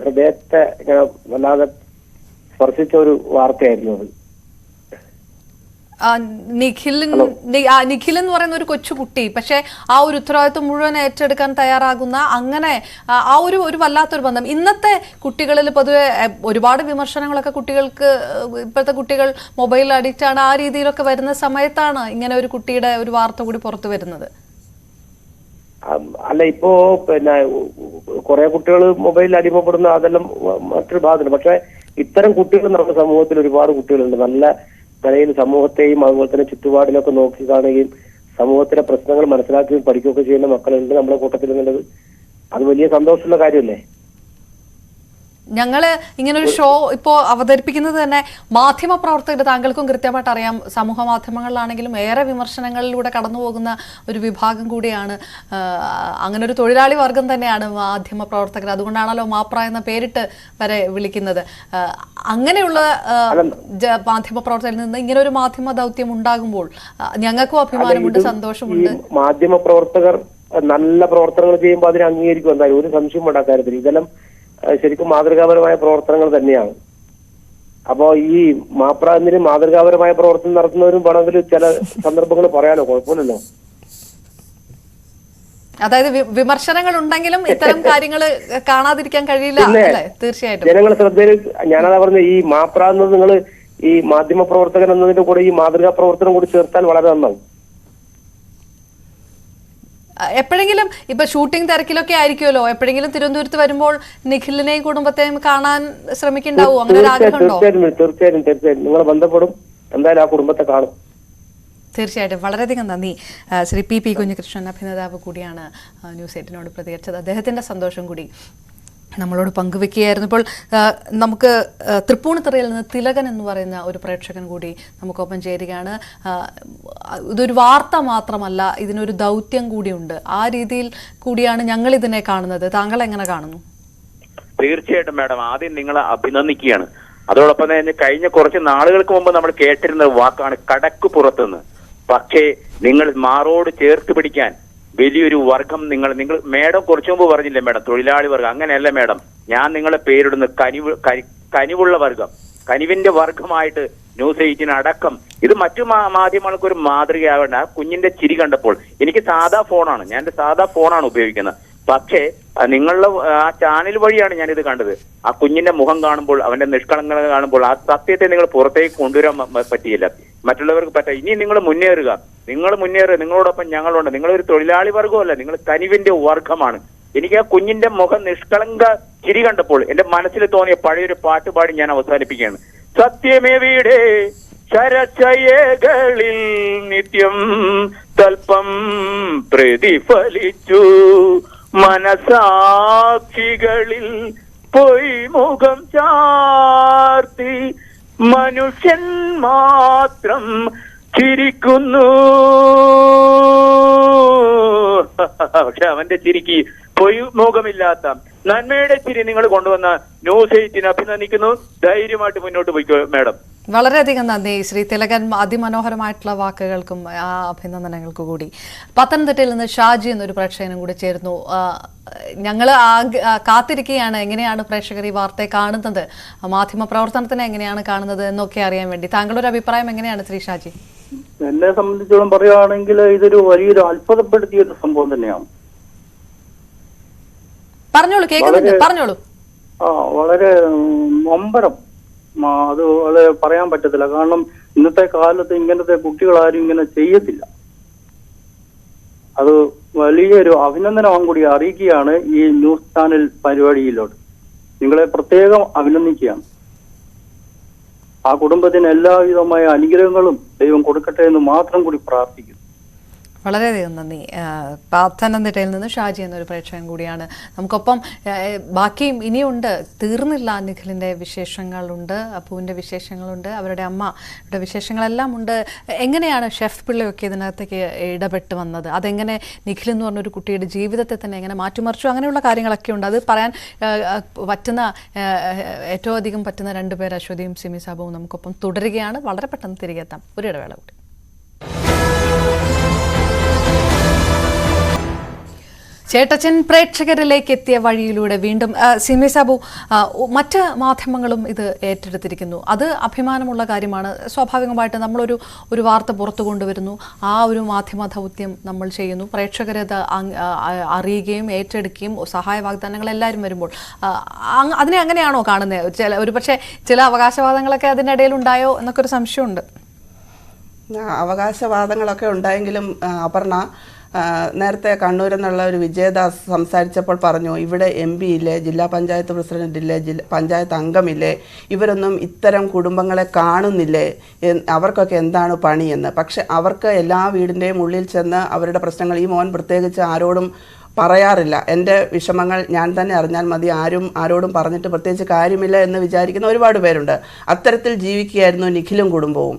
ഹൃദയത്തെ വല്ലാതെ സ്പർശിച്ച ഒരു വാർത്തയായിരുന്നു അത്. നിഖിൽ എന്ന് പറയുന്ന ഒരു കൊച്ചുകുട്ടി, പക്ഷെ ആ ഒരു ഉത്തരവാദിത്വം മുഴുവൻ ഏറ്റെടുക്കാൻ തയ്യാറാകുന്ന അങ്ങനെ ആ ഒരു വല്ലാത്തൊരു ബന്ധം. ഇന്നത്തെ കുട്ടികളിൽ പൊതുവെ ഒരുപാട് വിമർശനങ്ങളൊക്കെ കുട്ടികൾക്ക്, ഇപ്പോഴത്തെ കുട്ടികൾ മൊബൈൽ അഡിക്റ്റ് ആണ്, ആ രീതിയിലൊക്കെ വരുന്ന സമയത്താണ് ഇങ്ങനെ ഒരു കുട്ടിയുടെ ഒരു വാർത്ത കൂടി പുറത്തു വരുന്നത്. അല്ല, ഇപ്പോ പിന്നെ കുറെ കുട്ടികൾ മൊബൈലിൽ അടിമപ്പെടുന്ന അതെല്ലാം മറ്റൊരു ഭാഗത്തുണ്ട്. പക്ഷെ ഇത്തരം കുട്ടികൾ നമ്മുടെ സമൂഹത്തിൽ ഒരുപാട് കുട്ടികളുണ്ട്. നല്ല നിലയിൽ സമൂഹത്തെയും അതുപോലെ തന്നെ ചുറ്റുപാടിലൊക്കെ നോക്കി കാണുകയും സമൂഹത്തിലെ പ്രശ്നങ്ങൾ മനസ്സിലാക്കുകയും പഠിക്കുകയൊക്കെ ചെയ്യുന്ന മക്കളുണ്ട് നമ്മുടെ കൂട്ടത്തിൽ എന്നുള്ളത് അത് വലിയ സന്തോഷമുള്ള കാര്യമല്ലേ? ഞങ്ങള് ഇങ്ങനൊരു ഷോ ഇപ്പോൾ അവതരിപ്പിക്കുന്നത് തന്നെ മാധ്യമ പ്രവർത്തകർ, താങ്കൾക്കും കൃത്യമായിട്ട് അറിയാം, സമൂഹ മാധ്യമങ്ങളിലാണെങ്കിലും ഏറെ വിമർശനങ്ങളിലൂടെ കടന്നു പോകുന്ന ഒരു വിഭാഗം കൂടിയാണ്. അങ്ങനെ ഒരു തൊഴിലാളി വർഗം തന്നെയാണ് മാധ്യമ പ്രവർത്തകർ. അതുകൊണ്ടാണല്ലോ മാപ്ര എന്ന പേരിട്ട് വരെ വിളിക്കുന്നത്. അങ്ങനെയുള്ള മാധ്യമ പ്രവർത്തകരിൽ നിന്ന് ഇങ്ങനെ ഒരു മാധ്യമ ദൗത്യം ഉണ്ടാകുമ്പോൾ ഞങ്ങൾക്കും അഭിമാനമുണ്ട്, സന്തോഷമുണ്ട്. മാധ്യമ പ്രവർത്തകർ നല്ല പ്രവർത്തനങ്ങൾ ചെയ്യുമ്പോൾ അതിനെ അംഗീകരിക്കും, എന്തായാലും ഒരു സംശയം വേണ്ട കാര്യത്തിൽ. ഇതെല്ലാം ശരിക്കും മാതൃകാപരമായ പ്രവർത്തനങ്ങൾ തന്നെയാണ്. അപ്പോ ഈ മാപ്രാന്തിന് മാതൃകാപരമായ പ്രവർത്തനം നടത്തുന്നവരും വേണമെങ്കിൽ ചില സന്ദർഭങ്ങൾ പറയാനോ, കുഴപ്പമില്ലല്ലോ. അതായത് വിമർശനങ്ങൾ ഉണ്ടെങ്കിലും ഇത്തരം കാര്യങ്ങൾ കാണാതിരിക്കാൻ കഴിയില്ല. തീർച്ചയായിട്ടും ജനങ്ങളുടെ ശ്രദ്ധയിൽ ഞാനതാ പറഞ്ഞ, ഈ മാപ്രാന്ന് നിങ്ങൾ ഈ മാധ്യമ പ്രവർത്തകൻ എന്നതിന്റെ കൂടെ ഈ മാതൃകാ പ്രവർത്തനം കൂടി ചേർത്താൽ വളരെ നന്നാവും. എപ്പോഴെങ്കിലും ഇപ്പൊ ഷൂട്ടിംഗ് തിരക്കിലൊക്കെ ആയിരിക്കുമല്ലോ, എപ്പോഴെങ്കിലും തിരുവനന്തപുരത്ത് വരുമ്പോൾ നിഖിലിനെയും കുടുംബത്തെയും കാണാൻ ശ്രമിക്കുന്നുണ്ടാവും, അങ്ങനെ ഒരു ആഗ്രഹമുണ്ടോ? തീർച്ചയായും നിങ്ങളെ ബന്ധപ്പെടും, എന്തായാലും ആ കുടുംബത്തെ കാണും. തീർച്ചയായിട്ടും. വളരെയധികം നന്ദി. ശ്രീ പി കുഞ്ഞികൃഷ്ണൻ അഭിനേതാവ് കൂടിയാണ് ന്യൂസ് 8നോട് പ്രതികരിച്ചത്. അദ്ദേഹത്തിന്റെ സന്തോഷം കൂടി നമ്മളോട് പങ്കുവെക്കുകയായിരുന്നു. ഇപ്പോൾ നമുക്ക് തൃപ്പൂണിത്തുറയിൽ നിന്ന് തിലകൻ എന്ന് പറയുന്ന ഒരു പ്രേക്ഷകൻ കൂടി നമുക്കൊപ്പം ചേരുകയാണ്. ഇതൊരു വാർത്ത മാത്രമല്ല, ഇതിനൊരു ദൗത്യം കൂടിയുണ്ട്. ആ രീതിയിൽ കൂടിയാണ് ഞങ്ങൾ ഇതിനെ കാണുന്നത്. താങ്കൾ എങ്ങനെ കാണുന്നു? തീർച്ചയായിട്ടും മാഡം, ആദ്യം നിങ്ങളെ അഭിനന്ദിക്കുകയാണ്. അതോടൊപ്പം തന്നെ കഴിഞ്ഞ കുറച്ച് നാളുകൾക്ക് മുമ്പ് നമ്മൾ കേട്ടിരുന്ന വാക്കാണ് കടക്ക് പുറത്തുനിന്ന്. പക്ഷേ നിങ്ങൾ മാറോട് ചേർത്ത് പിടിക്കാൻ വലിയൊരു വർഗം നിങ്ങൾ മേഡം കുറച്ചു മുമ്പ് പറഞ്ഞില്ലേ മാഡം, തൊഴിലാളി വർഗം. അങ്ങനെയല്ല മാഡം, ഞാൻ നിങ്ങളെ പേരിടുന്ന കനിവുള്ള വർഗം, കനിവിന്റെ വർഗമായിട്ട് ന്യൂസ് 18 അടക്കം ഇത് മറ്റു മാധ്യമങ്ങൾക്ക് ഒരു മാതൃകയാവേണ്ട. ആ കുഞ്ഞിന്റെ ചിരി കണ്ടപ്പോൾ, എനിക്ക് സാധാ ഫോണാണ്, ഞാൻ എന്റെ സാധാ ഫോണാണ് ഉപയോഗിക്കുന്നത്. പക്ഷേ നിങ്ങളുടെ ആ ചാനൽ വഴിയാണ് ഞാനിത് കണ്ടത്. ആ കുഞ്ഞിന്റെ മുഖം കാണുമ്പോൾ, അവന്റെ നിഷ്കളങ്കത കാണുമ്പോൾ ആ സത്യത്തെ നിങ്ങൾ പുറത്തേക്ക് കൊണ്ടുവരാൻ പറ്റിയില്ല, മറ്റുള്ളവർക്ക് പറ്റില്ല. ഇനി നിങ്ങൾ മുന്നേറുക, നിങ്ങളോടൊപ്പം ഞങ്ങളുണ്ട്. നിങ്ങളൊരു തൊഴിലാളി വർഗമല്ല, നിങ്ങൾ കനിവിന്റെ വർഗമാണ്. എനിക്ക് ആ കുഞ്ഞിന്റെ മുഖം നിഷ്കളങ്ക ചിരി കണ്ടപ്പോൾ എന്റെ മനസ്സിൽ തോന്നിയ പഴയൊരു പാട്ടുപാടി ഞാൻ അവസാനിപ്പിക്കുകയാണ്. സത്യമേവീടേ ശരശയകളിൽ നിത്യം തൽപ്പം പ്രതിഫലിച്ചു. മനസാക്ഷികളിൽ പൊയ്മുഖം ചാർത്തി മനുഷ്യൻ മാത്രം ചിരിക്കുന്നു. പക്ഷെ അവന്റെ ചിരിക്ക് പൊയ്മുഖമില്ലാത്ത നന്മയുടെ ചിരി നിങ്ങൾ കൊണ്ടുവന്ന ന്യൂസ് 8 അഭിനന്ദിക്കുന്നു. ധൈര്യമായിട്ട് മുന്നോട്ട് പോയിക്കോ മാഡം. വളരെയധികം നന്ദി ശ്രീ തിലകൻ, അതിമനോഹരമായിട്ടുള്ള വാക്കുകൾക്കും അഭിനന്ദനങ്ങൾക്ക് കൂടി. പത്തനംതിട്ടയിൽ നിന്ന് ഷാജി എന്നൊരു പ്രേക്ഷകനും കൂടി ചേരുന്നു. ഞങ്ങൾ കാത്തിരിക്കുകയാണ് എങ്ങനെയാണ് പ്രേക്ഷകർ ഈ വാർത്തയെ കാണുന്നത്, മാധ്യമ പ്രവർത്തനത്തിനെ എങ്ങനെയാണ് കാണുന്നത് എന്നൊക്കെ അറിയാൻ വേണ്ടി. താങ്കളുടെ ഒരു അഭിപ്രായം എങ്ങനെയാണ് ശ്രീ ഷാജി? എന്നെ സംബന്ധിച്ചോളം പറയുകയാണെങ്കിൽ ഇതൊരു വലിയൊരു അത്ഭുതപ്പെടുത്തിയ ഒരു സംഭവം തന്നെയാണ്. പറഞ്ഞോളൂ, കേൾക്കുന്നുണ്ട്, പറഞ്ഞോളൂ. വളരെ നൊമ്പരം. അത് വളരെ പറയാൻ പറ്റത്തില്ല. കാരണം ഇന്നത്തെ കാലത്ത് ഇങ്ങനത്തെ കുട്ടികളാരും ഇങ്ങനെ ചെയ്യത്തില്ല. അത് വലിയൊരു അഭിനന്ദനം കൂടി അറിയിക്കുകയാണ് ഈ ന്യൂസ് ചാനൽ പരിപാടിയിലോട്ട്. നിങ്ങളെ പ്രത്യേകം അഭിനന്ദിക്കുകയാണ്. ആ കുടുംബത്തിന് എല്ലാവിധമായ അനുഗ്രഹങ്ങളും ദൈവം കൊടുക്കട്ടെ എന്ന് മാത്രം കൂടി പ്രാർത്ഥിക്കുന്നു. വളരെയധികം നന്ദി. പത്തനംതിട്ടയിൽ നിന്ന് ഷാജി എന്നൊരു പ്രേക്ഷകൻ കൂടിയാണ് നമുക്കൊപ്പം. ബാക്കിയും ഇനിയുണ്ട്, തീർന്നില്ല. നിഖിലിൻ്റെ വിശേഷങ്ങളുണ്ട്, അപ്പുവിൻ്റെ വിശേഷങ്ങളുണ്ട്, അവരുടെ അമ്മയുടെ വിശേഷങ്ങളെല്ലാം ഉണ്ട്. എങ്ങനെയാണ് ഷെഫ് പിള്ളയൊക്കെ ഇതിനകത്തേക്ക് ഇടപെട്ട് വന്നത്, അതെങ്ങനെ നിഖിൽ എന്ന് പറഞ്ഞൊരു കുട്ടിയുടെ ജീവിതത്തെ തന്നെ എങ്ങനെ മാറ്റിമറിച്ചു, അങ്ങനെയുള്ള കാര്യങ്ങളൊക്കെ ഉണ്ട്. അത് പറയാൻ പറ്റുന്ന ഏറ്റവും അധികം പറ്റുന്ന രണ്ടുപേർ അശ്വതിയും സിമി സാബുവും നമുക്കൊപ്പം തുടരുകയാണ്. വളരെ പെട്ടെന്ന് തിരികെ എത്താം, ഒരു ഇടവേള കൂടി. ചേട്ടച്ചൻ പ്രേക്ഷകരിലേക്ക് എത്തിയ വഴിയിലൂടെ വീണ്ടും സിമി സാബു, മറ്റ് മാധ്യമങ്ങളും ഇത് ഏറ്റെടുത്തിരിക്കുന്നു. അത് അഭിമാനമുള്ള കാര്യമാണ്. സ്വാഭാവികമായിട്ട് നമ്മളൊരു വാർത്ത പുറത്തു കൊണ്ടുവരുന്നു, ആ ഒരു മാധ്യമ ദൗത്യം നമ്മൾ ചെയ്യുന്നു, പ്രേക്ഷകരത് അറിയുകയും ഏറ്റെടുക്കുകയും സഹായ വാഗ്ദാനങ്ങൾ എല്ലാവരും വരുമ്പോൾ അതിനെ അങ്ങനെയാണോ കാണുന്നത്? ഒരുപക്ഷെ ചില അവകാശവാദങ്ങളൊക്കെ അതിനിടയിൽ ഉണ്ടായോ എന്നൊക്കെ ഒരു സംശയമുണ്ട്. അവകാശവാദങ്ങളൊക്കെ ഉണ്ടായെങ്കിലും അപർണ, നേരത്തെ കണ്ണൂരിൽ നിന്നുള്ള ഒരു വിജയദാസ് സംസാരിച്ചപ്പോൾ പറഞ്ഞു, ഇവിടെ MP ഇല്ലേ, ജില്ലാ പഞ്ചായത്ത് പ്രസിഡന്റ് ഇല്ലേ, പഞ്ചായത്ത് അംഗമില്ലേ, ഇവരൊന്നും ഇത്തരം കുടുംബങ്ങളെ കാണുന്നില്ലേ, അവർക്കൊക്കെ എന്താണ് പണിയെന്ന്. പക്ഷെ അവർക്ക് എല്ലാ വീടിൻ്റെയും ഉള്ളിൽ ചെന്ന് അവരുടെ പ്രശ്നങ്ങൾ, ഈ മോൻ പ്രത്യേകിച്ച് ആരോടും പറയാറില്ല. എൻ്റെ വിഷമങ്ങൾ ഞാൻ തന്നെ അറിഞ്ഞാൽ മതി, ആരോടും പറഞ്ഞിട്ട് പ്രത്യേകിച്ച് കാര്യമില്ല എന്ന് വിചാരിക്കുന്ന ഒരുപാട് പേരുണ്ട്. അത്തരത്തിൽ ജീവിക്കുകയായിരുന്നു നിഖിലും കുടുംബവും.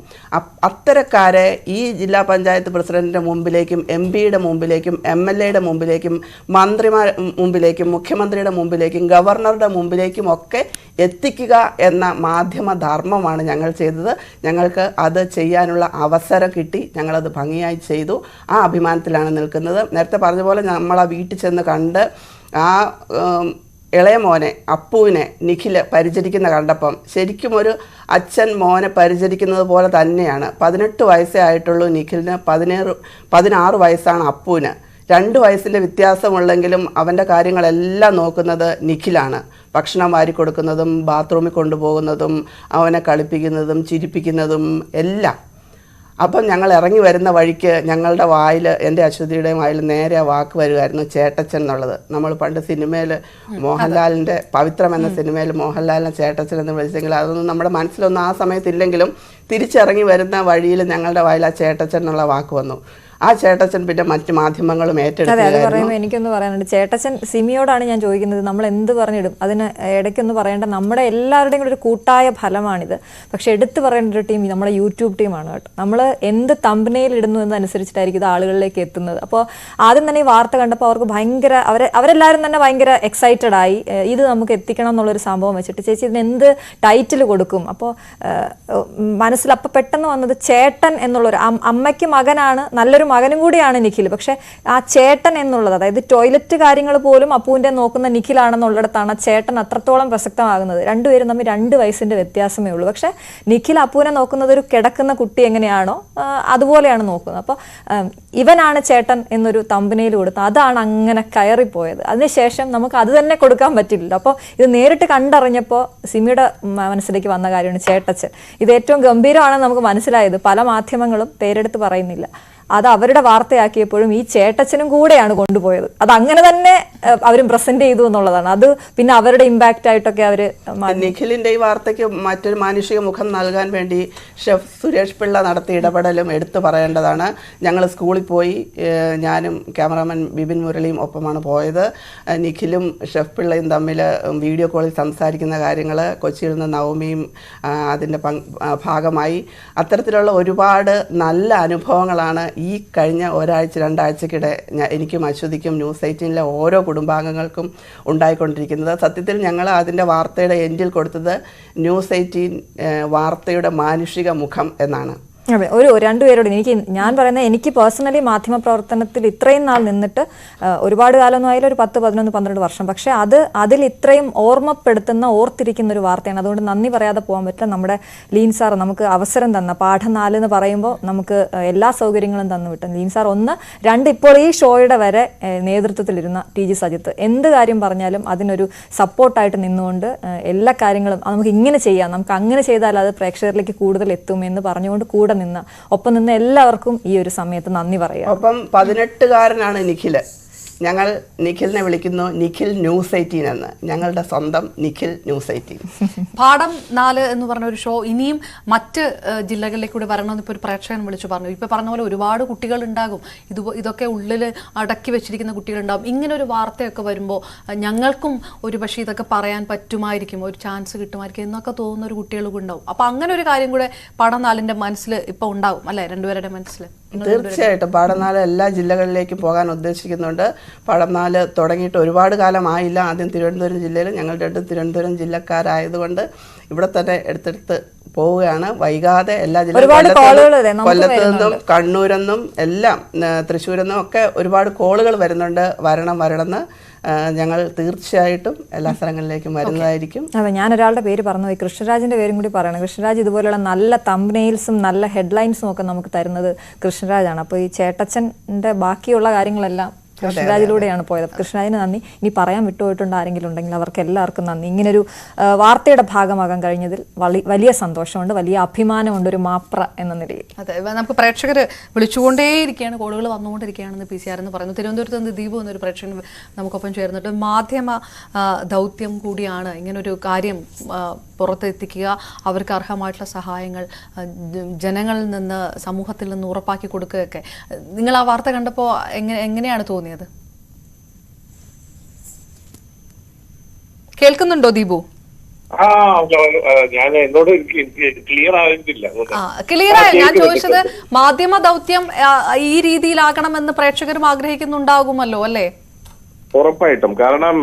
അത്തരക്കാരെ ഈ ജില്ലാ പഞ്ചായത്ത് പ്രസിഡന്റിൻ്റെ മുമ്പിലേക്കും MP-യുടെ മുമ്പിലേക്കും MLA-യുടെ മുമ്പിലേക്കും മന്ത്രിമാർ മുമ്പിലേക്കും മുഖ്യമന്ത്രിയുടെ മുമ്പിലേക്കും ഗവർണറുടെ മുമ്പിലേക്കും ഒക്കെ എത്തിക്കുക എന്ന മാധ്യമ ധർമ്മമാണ് ഞങ്ങൾ ചെയ്തത്. ഞങ്ങൾക്ക് അത് ചെയ്യാനുള്ള അവസരം കിട്ടി, ഞങ്ങളത് ഭംഗിയായി ചെയ്തു. ആ അഭിമാനത്തിലാണ് നിൽക്കുന്നത്. നേരത്തെ പറഞ്ഞ പോലെ നമ്മൾ ആ വീട്ടിൽ ചെന്ന് കണ്ട് ആ ഇളയ മോനെ അപ്പുവിനെ നിഖിൽ പരിചരിക്കുന്ന കണ്ടപ്പം ശരിക്കും ഒരു അച്ഛൻ മോനെ പരിചരിക്കുന്നത് പോലെ തന്നെയാണ്. 18 വയസ്സേ ആയിട്ടുള്ളൂ നിഖിലിന്, 16 വയസ്സാണ് അപ്പുവിന്. 2 വയസ്സിൻ്റെ വ്യത്യാസമുള്ളെങ്കിലും അവൻ്റെ കാര്യങ്ങളെല്ലാം നോക്കുന്നത് നിഖിലാണ്. ഭക്ഷണം വാരി കൊടുക്കുന്നതും ബാത്റൂമിൽ കൊണ്ടുപോകുന്നതും അവനെ കളിപ്പിക്കുന്നതും ചിരിപ്പിക്കുന്നതും എല്ലാം. അപ്പം ഞങ്ങൾ ഇറങ്ങി വരുന്ന വഴിക്ക് ഞങ്ങളുടെ വായിൽ, എൻ്റെ അശ്വതിയുടെയും വായിൽ നേരെ ആ വാക്ക് വരുമായിരുന്നു, ചേട്ടച്ചൻ എന്നുള്ളത്. നമ്മൾ പണ്ട് സിനിമയിൽ മോഹൻലാലിൻ്റെ പവിത്രം എന്ന സിനിമയിൽ മോഹൻലാലിനെ ചേട്ടച്ചൻ എന്ന് വിളിച്ചെങ്കിൽ അതൊന്നും നമ്മുടെ മനസ്സിലൊന്നും ആ സമയത്തില്ലെങ്കിലും തിരിച്ചിറങ്ങി വരുന്ന വഴിയിൽ ഞങ്ങളുടെ വായിൽ ആ ചേട്ടച്ചൻ എന്നുള്ള വാക്ക് വന്നു. ആ ചേട്ടച്ചൻ പിന്നെ മറ്റു മാധ്യമങ്ങളും ഏറ്റെടുത്തു. എനിക്കൊന്ന് പറയാനുണ്ട്. ചേട്ടച്ചൻ സിമിയോടാണ് ഞാൻ ചോദിക്കുന്നത്, നമ്മൾ എന്ത് പറഞ്ഞിടും, അതിന് ഇടയ്ക്കൊന്ന് പറയേണ്ട നമ്മുടെ എല്ലാവരുടെയും കൂടെ ഒരു കൂട്ടായ ഫലമാണിത്. പക്ഷെ എടുത്തു പറയേണ്ട ഒരു ടീം നമ്മുടെ യൂട്യൂബ് ടീമാണ് കേട്ടോ. നമ്മൾ എന്ത് തമ്പനയിൽ ഇടുന്നു എന്നനുസരിച്ചിട്ടായിരിക്കും ഇത് ആളുകളിലേക്ക് എത്തുന്നത്. അപ്പോൾ ആദ്യം തന്നെ ഈ വാർത്ത കണ്ടപ്പോൾ അവർക്ക് ഭയങ്കര അവരെല്ലാവരും തന്നെ ഭയങ്കര എക്സൈറ്റഡ് ആയി. ഇത് നമുക്ക് എത്തിക്കണം എന്നുള്ളൊരു സംഭവം വെച്ചിട്ട് ചേച്ചി ഇതിന് എന്ത് ടൈറ്റിൽ കൊടുക്കും. അപ്പോൾ മനസ്സിലപ്പോൾ പെട്ടെന്ന് വന്നത് ചേട്ടൻ എന്നുള്ളൊരു, അമ്മയ്ക്ക് മകനാണ്, നല്ലൊരു മകനും കൂടിയാണ് നിഖിൽ. പക്ഷെ ആ ചേട്ടൻ എന്നുള്ളത്, അതായത് ടോയ്ലറ്റ് കാര്യങ്ങൾ പോലും അപ്പുവിൻ്റെ നോക്കുന്ന നിഖിലാണെന്നുള്ളിടത്താണ് ചേട്ടൻ അത്രത്തോളം പ്രസക്തമാകുന്നത്. രണ്ടുപേരും തമ്മിൽ 2 വയസ്സിൻ്റെ വ്യത്യാസമേ ഉള്ളൂ. പക്ഷെ നിഖിൽ അപ്പുവിനെ നോക്കുന്നത് ഒരു കിടക്കുന്ന കുട്ടി എങ്ങനെയാണോ അതുപോലെയാണ് നോക്കുന്നത്. അപ്പോൾ ഇവനാണ് ചേട്ടൻ എന്നൊരു തമ്പനയിൽ കൊടുത്ത് അതാണ് അങ്ങനെ കയറിപ്പോയത്. അതിനുശേഷം നമുക്ക് അത് തന്നെ കൊടുക്കാൻ പറ്റില്ല. അപ്പോൾ ഇത് നേരിട്ട് കണ്ടറിഞ്ഞപ്പോൾ സിമിയുടെ മനസ്സിലേക്ക് വന്ന കാര്യമാണ് ചേട്ടച്ചൻ. ഇത് ഏറ്റവും ഗംഭീരമാണെന്ന് നമുക്ക് മനസ്സിലായത്. പല മാധ്യമങ്ങളും പേരെടുത്ത് പറയുന്നില്ല. അത് അവരുടെ വാർത്തയാക്കിയപ്പോഴും ഈ ചേട്ടച്ചനും കൂടെയാണ് കൊണ്ടുപോയത്. അത് അങ്ങനെ തന്നെ അവരും പ്രസന്റ് ചെയ്തു എന്നുള്ളതാണ്. അത് പിന്നെ അവരുടെ ഇമ്പാക്റ്റ് ആയിട്ടൊക്കെ അവര് നിഖിലിന്റെ ഈ വാർത്തയ്ക്ക് മറ്റൊരു മാനുഷിക മുഖം നൽകാൻ വേണ്ടി ഷെഫ് സുരേഷ് പിള്ള നടത്തിയ ഇടപെടലും എടുത്തു പറയേണ്ടതാണ്. ഞങ്ങൾ സ്കൂളിൽ പോയി, ഞാനും ക്യാമറാമാൻ ബിബിൻ മുരളിയും ഒപ്പമാണ് പോയത്. നിഖിലും ഷെഫ് പിള്ളയും തമ്മിൽ വീഡിയോ കോളിൽ സംസാരിക്കുന്ന കാര്യങ്ങൾ കൊച്ചിയിൽ നിന്ന് നവമിയും അതിൻ്റെ ഭാഗമായി. അത്തരത്തിലുള്ള ഒരുപാട് നല്ല അനുഭവങ്ങളാണ് ഈ കഴിഞ്ഞ ഒരാഴ്ച 2 ആഴ്ചക്കിടെ എനിക്കും അശ്വതിക്കും ന്യൂസ് 18-ലെ ഓരോ കുടുംബാംഗങ്ങൾക്കും ഉണ്ടായിക്കൊണ്ടിരിക്കുന്നത്. സത്യത്തിൽ ഞങ്ങൾ അതിൻ്റെ വാർത്തയുടെ എൻഡിൽ കൊടുത്തത് ന്യൂസ് 18 വാർത്തയുടെ മാനുഷിക മുഖം എന്നാണ്. അതെ, ഒരു രണ്ടുപേരോട് ഞാൻ പറയുന്നത്, എനിക്ക് പേഴ്സണലി മാധ്യമപ്രവർത്തനത്തിൽ ഇത്രയും നാൾ നിന്നിട്ട് ഒരുപാട് കാലമൊന്നും ആയാലും ഒരു 10, 11, 12 വർഷം, പക്ഷേ അതിൽ ഇത്രയും ഓർത്തിരിക്കുന്ന ഒരു വാർത്തയാണ്. അതുകൊണ്ട് നന്ദി പറയാതെ പോകാൻ പറ്റില്ല. നമ്മുടെ ലീൻ സാർ നമുക്ക് അവസരം തന്ന പാഠം 4 എന്ന് പറയുമ്പോൾ നമുക്ക് എല്ലാ സൗകര്യങ്ങളും തന്നു വിട്ടു ലീൻ സാർ. 1, 2 ഇപ്പോൾ ഈ ഷോയുടെ വരെ നേതൃത്വത്തിലിരുന്ന TG സജിത്ത് എന്ത് കാര്യം പറഞ്ഞാലും അതിനൊരു സപ്പോർട്ടായിട്ട് നിന്നുകൊണ്ട് എല്ലാ കാര്യങ്ങളും നമുക്ക് ഇങ്ങനെ ചെയ്യാം, നമുക്ക് അങ്ങനെ ചെയ്താൽ അത് പ്രേക്ഷകരിലേക്ക് കൂടുതൽ എത്തുമെന്ന് പറഞ്ഞുകൊണ്ട് ഒപ്പം നിന്ന് എല്ലാവർക്കും ഈ ഒരു സമയത്ത് നന്ദി പറയാം. ഒപ്പം 18കാരനാണ് നിഖില്. ഞങ്ങൾ നിഖിലിനെ വിളിക്കുന്നു നിഖിൽ ന്യൂസ് 18 എന്ന്. ഞങ്ങളുടെ സ്വന്തം നിഖിൽ ന്യൂസ് 18. പാഠം 4 എന്ന് പറഞ്ഞ ഒരു ഷോ ഇനിയും മറ്റ് ജില്ലകളിലേക്ക് കൂടി വരണമെന്ന് ഇപ്പോൾ ഒരു പ്രേക്ഷകൻ വിളിച്ചു പറഞ്ഞു. ഇപ്പോൾ പറഞ്ഞ പോലെ ഒരുപാട് കുട്ടികൾ ഉണ്ടാകും, ഇതൊക്കെ ഉള്ളിൽ അടക്കി വെച്ചിരിക്കുന്ന കുട്ടികളുണ്ടാകും. ഇങ്ങനെ ഒരു വാർത്തയൊക്കെ വരുമ്പോൾ ഞങ്ങൾക്കും ഒരു പക്ഷേ ഇതൊക്കെ പറയാൻ പറ്റുമായിരിക്കും, ഒരു ചാൻസ് കിട്ടുമായിരിക്കും എന്നൊക്കെ തോന്നുന്ന ഒരു കുട്ടികളൊക്കെ ഉണ്ടാവും. അപ്പോൾ അങ്ങനെ ഒരു കാര്യം കൂടെ പാഠം 4-ന്റെ മനസ്സിൽ ഇപ്പോൾ ഉണ്ടാവും അല്ലേ, രണ്ടുപേരുടെ മനസ്സിൽ? തീർച്ചയായിട്ടും പാഠം 4 എല്ലാ ജില്ലകളിലേക്കും പോകാൻ ഉദ്ദേശിക്കുന്നുണ്ട്. പാഠം 4 തുടങ്ങിയിട്ട് ഒരുപാട് കാലമായില്ല. ആദ്യം തിരുവനന്തപുരം ജില്ലയിൽ, ഞങ്ങൾ 2 തിരുവനന്തപുരം ജില്ലക്കാരായതുകൊണ്ട് ഇവിടെ തന്നെ എടുത്തെടുത്ത് പോവുകയാണ്. വൈകാതെ എല്ലാ ജില്ലകളും, കൊല്ലത്തു നിന്നും കണ്ണൂരെന്നും എല്ലാം തൃശ്ശൂരെന്നും ഒക്കെ ഒരുപാട് കോളുകൾ വരുന്നുണ്ട്. വരണമെന്ന് ഞങ്ങൾ തീർച്ചയായിട്ടും എല്ലാ സ്ഥലങ്ങളിലേക്കും വരുന്നതായിരിക്കും. അതെ, ഞാൻ ഒരാളുടെ പേര് പറഞ്ഞു, കൃഷ്ണരാജിന്റെ പേരും കൂടി പറയണം. കൃഷ്ണരാജ് ഇതുപോലെയുള്ള നല്ല തംബ്നെയിൽസും നല്ല ഹെഡ്ലൈൻസും ഒക്കെ നമുക്ക് തരുന്നത് കൃഷ്ണരാജാണ്. അപ്പോൾ ഈ ചേട്ടച്ചന്റെ ബാക്കിയുള്ള കാര്യങ്ങളെല്ലാം കൃഷ്ണരാജിലൂടെയാണ് പോയത്. കൃഷ്ണരാജിന് നന്ദി. ഇനി പറയാൻ വിട്ടുപോയിട്ടുണ്ട് ആരെങ്കിലും ഉണ്ടെങ്കിൽ അവർക്ക് എല്ലാവർക്കും നന്ദി. ഇങ്ങനൊരു വാർത്തയുടെ ഭാഗമാകാൻ കഴിഞ്ഞതിൽ വലിയ സന്തോഷമുണ്ട്, വലിയ അഭിമാനമുണ്ട് ഒരു മാപ്ര എന്ന നിലയിൽ. അതെ, നമുക്ക് പ്രേക്ഷകർ വിളിച്ചുകൊണ്ടേയിരിക്കുകയാണ്, കോളുകൾ വന്നുകൊണ്ടിരിക്കുകയാണെന്ന് PCR എന്ന് പറയുന്നു. തിരുവനന്തപുരത്ത് നിന്ന് ദീപു എന്നൊരു പ്രേക്ഷകൻ നമുക്കൊപ്പം ചേർന്നിട്ട് മാധ്യമ ദൗത്യം കൂടിയാണ് ഇങ്ങനൊരു കാര്യം പുറത്തെത്തിക്കുക, അവർക്ക് അർഹമായിട്ടുള്ള സഹായങ്ങൾ ജനങ്ങളിൽ നിന്ന്, സമൂഹത്തിൽ നിന്ന് ഉറപ്പാക്കി കൊടുക്കുകയൊക്കെ. നിങ്ങൾ ആ വാർത്ത കണ്ടപ്പോൾ എങ്ങനെയാണ് തോന്നിയത്? കേൾക്കുന്നുണ്ടോ ദീപു? ഞാൻ എന്നോട് ക്ലിയർ ആയിട്ടില്ല. ക്ലിയർ ആയി. ഞാൻ ചോദിച്ചത് മാധ്യമ ദൗത്യം ഈ രീതിയിലാകണമെന്ന് പ്രേക്ഷകരും ആഗ്രഹിക്കുന്നുണ്ടാകുമല്ലോ അല്ലേ? ഉറപ്പായിട്ടും. കാരണം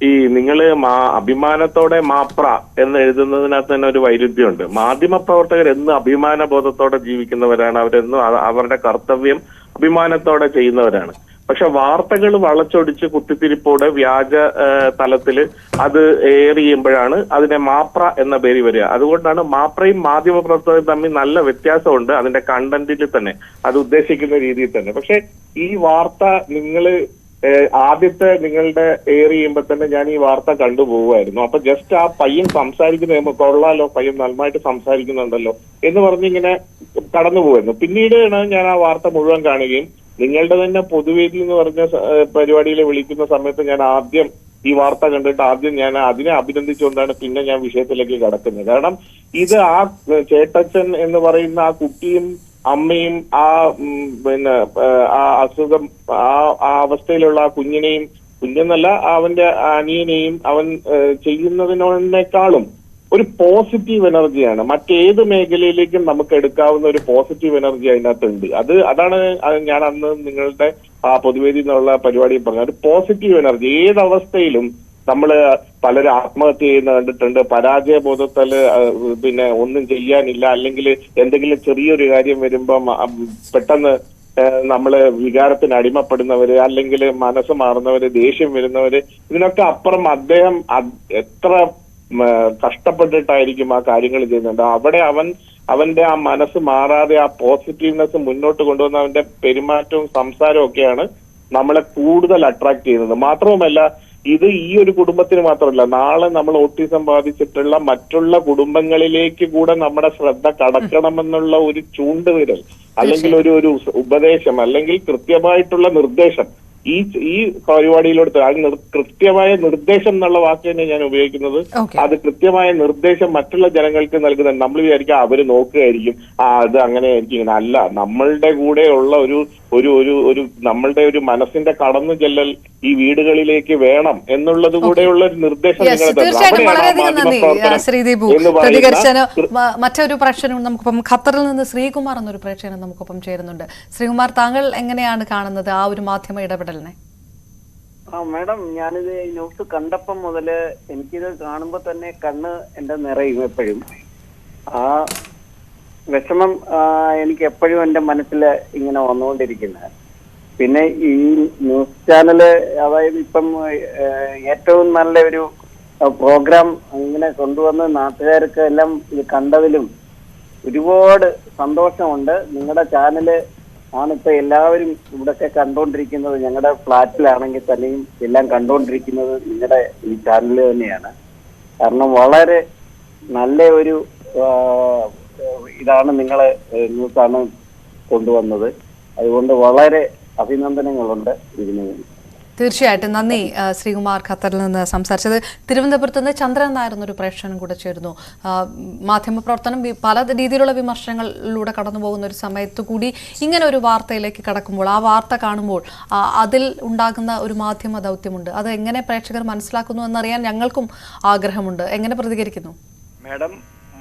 ഈ നിങ്ങള് അഭിമാനത്തോടെ മാപ്ര എന്ന് എഴുതുന്നതിനകത്ത് തന്നെ ഒരു വൈരുദ്ധ്യമുണ്ട്. മാധ്യമ പ്രവർത്തകർ എന്ന് അഭിമാന ബോധത്തോടെ ജീവിക്കുന്നവരാണ്. അവരെന്നും അവരുടെ കർത്തവ്യം അഭിമാനത്തോടെ ചെയ്യുന്നവരാണ്. പക്ഷെ വാർത്തകൾ വളച്ചൊടിച്ച് കുത്തിത്തിരിപ്പോടെ വ്യാജ തലത്തില് അത് ഏറിയുമ്പോഴാണ് അതിനെ മാപ്ര എന്ന പേര് വരിക. അതുകൊണ്ടാണ് മാപ്രയും മാധ്യമ പ്രവർത്തകരും തമ്മിൽ നല്ല വ്യത്യാസമുണ്ട് അതിന്റെ കണ്ടന്റിൽ തന്നെ, അത് ഉദ്ദേശിക്കുന്ന രീതിയിൽ തന്നെ. പക്ഷെ ഈ വാർത്ത നിങ്ങള് ആദ്യത്തെ നിങ്ങളുടെ ചെയ്യുമ്പോൾ തന്നെ ഞാൻ ഈ വാർത്ത കണ്ടുപോകുമായിരുന്നു. അപ്പൊ ജസ്റ്റ് ആ പയ്യൻ സംസാരിക്കുന്ന കൊള്ളാലോ, പയ്യൻ നന്നായിട്ട് സംസാരിക്കുന്നുണ്ടല്ലോ എന്ന് പറഞ്ഞിങ്ങനെ കടന്നു പോകുമായിരുന്നു. പിന്നീടാണ് ഞാൻ ആ വാർത്ത മുഴുവൻ കാണുകയും നിങ്ങളുടെ തന്നെ പൊതുവേദി എന്ന് പറഞ്ഞ പരിപാടിയിൽ വിളിക്കുന്ന സമയത്ത് ഞാൻ ആദ്യം ഈ വാർത്ത കണ്ടിട്ട് ആദ്യം ഞാൻ അതിനെ അഭിനന്ദിച്ചുകൊണ്ടാണ് പിന്നെ ഞാൻ വിഷയത്തിലേക്ക് കടക്കുന്നത്. കാരണം ഇത് ആ ചേട്ടച്ചൻ എന്ന് പറയുന്ന ആ കുട്ടിയും അമ്മയും ആ ആ അസുഖം ആ അവസ്ഥയിലുള്ള ആ കുഞ്ഞെന്നല്ല അവന്റെ അനിയനെയും അവൻ ചെയ്യുന്നതിനേക്കാളും ഒരു പോസിറ്റീവ് എനർജിയാണ്. മറ്റേത് മേഖലയിലേക്കും നമുക്ക് എടുക്കാവുന്ന ഒരു പോസിറ്റീവ് എനർജി അതിനകത്തുണ്ട്. അതാണ് ഞാൻ അന്ന് നിങ്ങളുടെ ആ പൊതുവേദി എന്നുള്ള പരിപാടിയിൽ പറഞ്ഞ ഒരു പോസിറ്റീവ് എനർജി. ഏതവസ്ഥയിലും നമ്മള് പലരും ആത്മഹത്യ ചെയ്യുന്ന കണ്ടിട്ടുണ്ട്. പരാജയബോധത്താല് ഒന്നും ചെയ്യാനില്ല, അല്ലെങ്കിൽ എന്തെങ്കിലും ചെറിയൊരു കാര്യം വരുമ്പം പെട്ടെന്ന് നമ്മള് വികാരത്തിന് അടിമപ്പെടുന്നവര്, അല്ലെങ്കിൽ മനസ്സ് മാറുന്നവര്, ദേഷ്യം വരുന്നവര്. ഇതിനൊക്കെ അപ്പുറം അദ്ദേഹം എത്ര കഷ്ടപ്പെട്ടിട്ടായിരിക്കും ആ കാര്യങ്ങൾ ചെയ്യുന്നുണ്ട്. അവിടെ അവന്റെ ആ മനസ്സ് മാറാതെ ആ പോസിറ്റീവ്നെസ് മുന്നോട്ട് കൊണ്ടുവന്ന അവന്റെ പെരുമാറ്റവും സംസാരവും ഒക്കെയാണ് നമ്മളെ കൂടുതൽ അട്രാക്ട് ചെയ്യുന്നത്. മാത്രവുമല്ല ഇത് ഈ ഒരു കുടുംബത്തിന് മാത്രമല്ല, നാളെ നമ്മൾ ഓട്ടിസം ബാധിച്ചിട്ടുള്ള മറ്റുള്ള കുടുംബങ്ങളിലേക്ക് കൂടെ നമ്മുടെ ശ്രദ്ധ കടക്കണമെന്നുള്ള ഒരു ചൂണ്ടുവിരൽ, അല്ലെങ്കിൽ ഒരു ഉപദേശം, അല്ലെങ്കിൽ കൃത്യമായിട്ടുള്ള നിർദ്ദേശം ഈ പരിപാടിയിലൂടെ കൃത്യമായ നിർദ്ദേശം എന്നുള്ള വാക്ക് തന്നെ ഞാൻ ഉപയോഗിക്കുന്നത്. അത് കൃത്യമായ നിർദ്ദേശം മറ്റുള്ള ജനങ്ങൾക്ക് നൽകുന്നത്. നമ്മൾ വിചാരിക്കുക അവര് നോക്കുകയായിരിക്കും, അത് അങ്ങനെ ആയിരിക്കും. അല്ല, നമ്മളുടെ കൂടെയുള്ള ഒരു നമ്മളുടെ ഒരു മനസ്സിന്റെ കടന്നു ചെല്ലൽ ഈ വീടുകളിലേക്ക് വേണം എന്നുള്ളത് കൂടെയുള്ള ഒരു നിർദ്ദേശം തീർച്ചയായിട്ടും. വളരെയധികം നന്ദി ശ്രീദീപു. പ്രതികരിച്ചതിന് മറ്റൊരു പ്രേക്ഷകൻ നമുക്കൊപ്പം ഖത്തറിൽ നിന്ന് ശ്രീകുമാർ എന്നൊരു പ്രേക്ഷകൻ നമുക്കൊപ്പം ചേരുന്നുണ്ട്. ശ്രീകുമാർ, താങ്കൾ എങ്ങനെയാണ് കാണുന്നത് ആ ഒരു മാധ്യമ ഇടപെടലിനെ? മാഡം, ഞാനിത് ന്യൂസ് കണ്ടപ്പം മുതല് എനിക്കിത് കാണുമ്പോ തന്നെ കണ്ണ് എന്റെ നിറയും. എപ്പോഴും ആ വിഷമം എനിക്ക് എപ്പോഴും എന്റെ മനസ്സിൽ ഇങ്ങനെ വന്നുകൊണ്ടിരിക്കുന്നത്. പിന്നെ ഈ ന്യൂസ് ചാനല്, അതായത് ഇപ്പം ഏറ്റവും നല്ല ഒരു പ്രോഗ്രാം ഇങ്ങനെ കൊണ്ടുവന്ന് നാട്ടുകാർക്ക് എല്ലാം ഇത് കണ്ടതിലും ഒരുപാട് സന്തോഷമുണ്ട്. നിങ്ങളുടെ ചാനല് ആണിപ്പോ എല്ലാവരും ഇവിടൊക്കെ കണ്ടോണ്ടിരിക്കുന്നത്. ഞങ്ങളുടെ ഫ്ലാറ്റിലാണെങ്കിൽ തന്നെയും എല്ലാം കണ്ടോണ്ടിരിക്കുന്നത് നിങ്ങളുടെ ഈ ചാനല് തന്നെയാണ്. കാരണം വളരെ നല്ല ഒരു ഇതാണ് നിങ്ങളെ ന്യൂസാണ് കൊണ്ടുവന്നത്. അതുകൊണ്ട് വളരെ അഭിനന്ദനങ്ങളുണ്ട് ഇതിനു വേണ്ടി. തീർച്ചയായിട്ടും നന്ദി ശ്രീകുമാർ, ഖത്തറിൽ നിന്ന് സംസാരിച്ചത്. തിരുവനന്തപുരത്ത് നിന്ന് ചന്ദ്രൻ നായർ എന്നൊരു പ്രേക്ഷകൻ കൂടെ ചേരുന്നു. മാധ്യമപ്രവർത്തനം പല രീതിയിലുള്ള വിമർശനങ്ങളിലൂടെ കടന്നു പോകുന്ന ഒരു സമയത്ത് കൂടി ഇങ്ങനെ ഒരു വാർത്തയിലേക്ക് കടക്കുമ്പോൾ, ആ വാർത്ത കാണുമ്പോൾ അതിൽ ഉണ്ടാകുന്ന ഒരു മാധ്യമ ദൗത്യമുണ്ട്. അത് എങ്ങനെ പ്രേക്ഷകർ മനസ്സിലാക്കുന്നു എന്നറിയാൻ ഞങ്ങൾക്കും ആഗ്രഹമുണ്ട്. എങ്ങനെ പ്രതികരിക്കുന്നു മാഡം?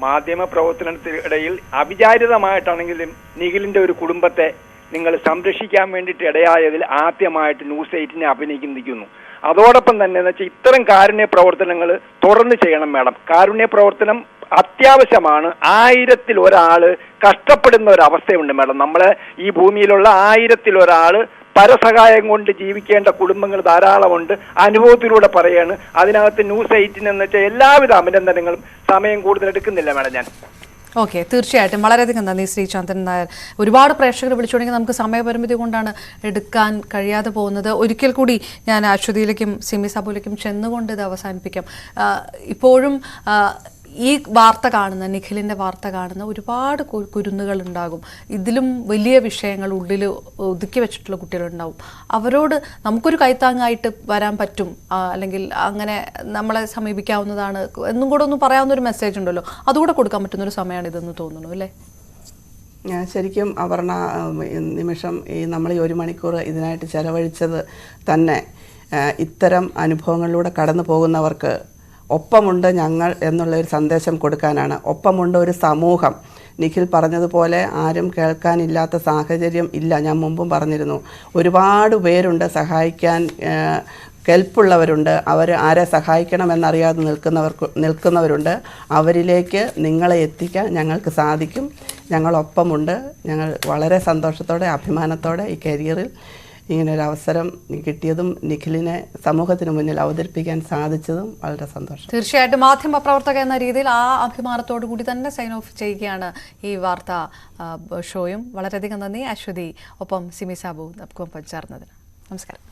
മാധ്യമ പ്രവർത്തനത്തിനിടയിൽ അവിചാരിതമായിട്ടാണെങ്കിലും നിഖിലിന്റെ ഒരു കുടുംബത്തെ നിങ്ങൾ സംരക്ഷിക്കാൻ വേണ്ടിയിട്ട് ഇടയായതിൽ ആദ്യമായിട്ട് ന്യൂസ് 8 അഭിനയിക്കുന്നു. അതോടൊപ്പം തന്നെ എന്ന് വെച്ചാൽ ഇത്തരം കാരുണ്യ പ്രവർത്തനങ്ങൾ തുടർന്ന് ചെയ്യണം മാഡം. കാരുണ്യ പ്രവർത്തനം അത്യാവശ്യമാണ്. 1000-ൽ ഒരാൾ കഷ്ടപ്പെടുന്ന ഒരു അവസ്ഥയുണ്ട് മാഡം. നമ്മളെ ഈ ഭൂമിയിലുള്ള 1000-ൽ ഒരാൾ പരസഹായം കൊണ്ട് ജീവിക്കേണ്ട കുടുംബങ്ങൾ ധാരാളമുണ്ട്. അനുഭവത്തിലൂടെ പറയാണ്. അതിനകത്ത് ന്യൂസ് 8 എന്ന് വെച്ചാൽ എല്ലാവിധ അഭിനന്ദനങ്ങളും. സമയം കൂടുതൽ എടുക്കുന്നില്ല മാഡം ഞാൻ. ഓക്കെ, തീർച്ചയായിട്ടും വളരെയധികം നന്ദി ശ്രീ ചന്ദ്രൻ നായർ. ഒരുപാട് പ്രേക്ഷകർ വിളിച്ചുകൊണ്ടെങ്കിൽ നമുക്ക് സമയപരിമിതി കൊണ്ടാണ് എടുക്കാൻ കഴിയാതെ പോകുന്നത്. ഒരിക്കൽ കൂടി ഞാൻ അശ്വതിയിലേക്കും സിമി സാബുവിലേക്കും ചെന്നുകൊണ്ട് ഇത് അവസാനിപ്പിക്കാം. ഇപ്പോഴും ഈ വാർത്ത കാണുന്ന, നിഖിലിൻ്റെ വാർത്ത കാണുന്ന ഒരുപാട് കുരുന്നുകൾ ഉണ്ടാകും. ഇതിലും വലിയ വിഷയങ്ങൾ ഉള്ളിൽ ഒതുക്കി വെച്ചിട്ടുള്ള കുട്ടികളുണ്ടാവും. അവരോട് നമുക്കൊരു കൈത്താങ്ങായിട്ട് വരാൻ പറ്റും, അല്ലെങ്കിൽ അങ്ങനെ നമ്മളെ സമീപിക്കാവുന്നതാണ് എന്നും കൂടെ ഒന്ന് പറയാവുന്നൊരു മെസ്സേജ് ഉണ്ടല്ലോ, അതുകൂടെ കൊടുക്കാൻ പറ്റുന്നൊരു സമയമാണ് ഇതെന്ന് തോന്നുന്നു അല്ലേ? ഞാൻ ശരിക്കും അപർണ, നിമിഷം നമ്മൾ ഈ 1 മണിക്കൂർ ഇതിനായിട്ട് ചെലവഴിച്ചത് തന്നെ ഇത്തരം അനുഭവങ്ങളിലൂടെ കടന്നു പോകുന്നവർക്ക് ഒപ്പമുണ്ട് ഞങ്ങൾ എന്നുള്ളൊരു സന്ദേശം കൊടുക്കാനാണ്. ഒപ്പമുണ്ട് ഒരു സമൂഹം. നിഖിൽ പറഞ്ഞതുപോലെ ആരും കേൾക്കാനില്ലാത്ത സാഹചര്യം ഇല്ല. ഞാൻ മുമ്പും പറഞ്ഞിരുന്നു, ഒരുപാട് പേരുണ്ട് സഹായിക്കാൻ, കെൽപ്പുള്ളവരുണ്ട്. അവർ ആരെ സഹായിക്കണമെന്നറിയാതെ നിൽക്കുന്നവരുണ്ട്. അവരിലേക്ക് നിങ്ങളെ എത്തിക്കാൻ ഞങ്ങൾക്ക് സാധിക്കും. ഞങ്ങളൊപ്പമുണ്ട്. ഞങ്ങൾ വളരെ സന്തോഷത്തോടെ അഭിമാനത്തോടെ ഈ കരിയറിൽ ഇങ്ങനൊരു അവസരം കിട്ടിയതും നിഖിലിനെ സമൂഹത്തിന് മുന്നിൽ അവതരിപ്പിക്കാൻ സാധിച്ചതും വളരെ സന്തോഷം. തീർച്ചയായിട്ടും മാധ്യമ പ്രവർത്തക എന്ന രീതിയിൽ ആ അഭിമാനത്തോടു കൂടി തന്നെ സൈൻ ഓഫ് ചെയ്യുകയാണ് ഈ വാർത്താ ഷോയും. വളരെയധികം നന്ദി അശ്വതി, ഒപ്പം സിമി സാബു നമുക്കൊപ്പം ചേർന്നതിന്. നമസ്കാരം.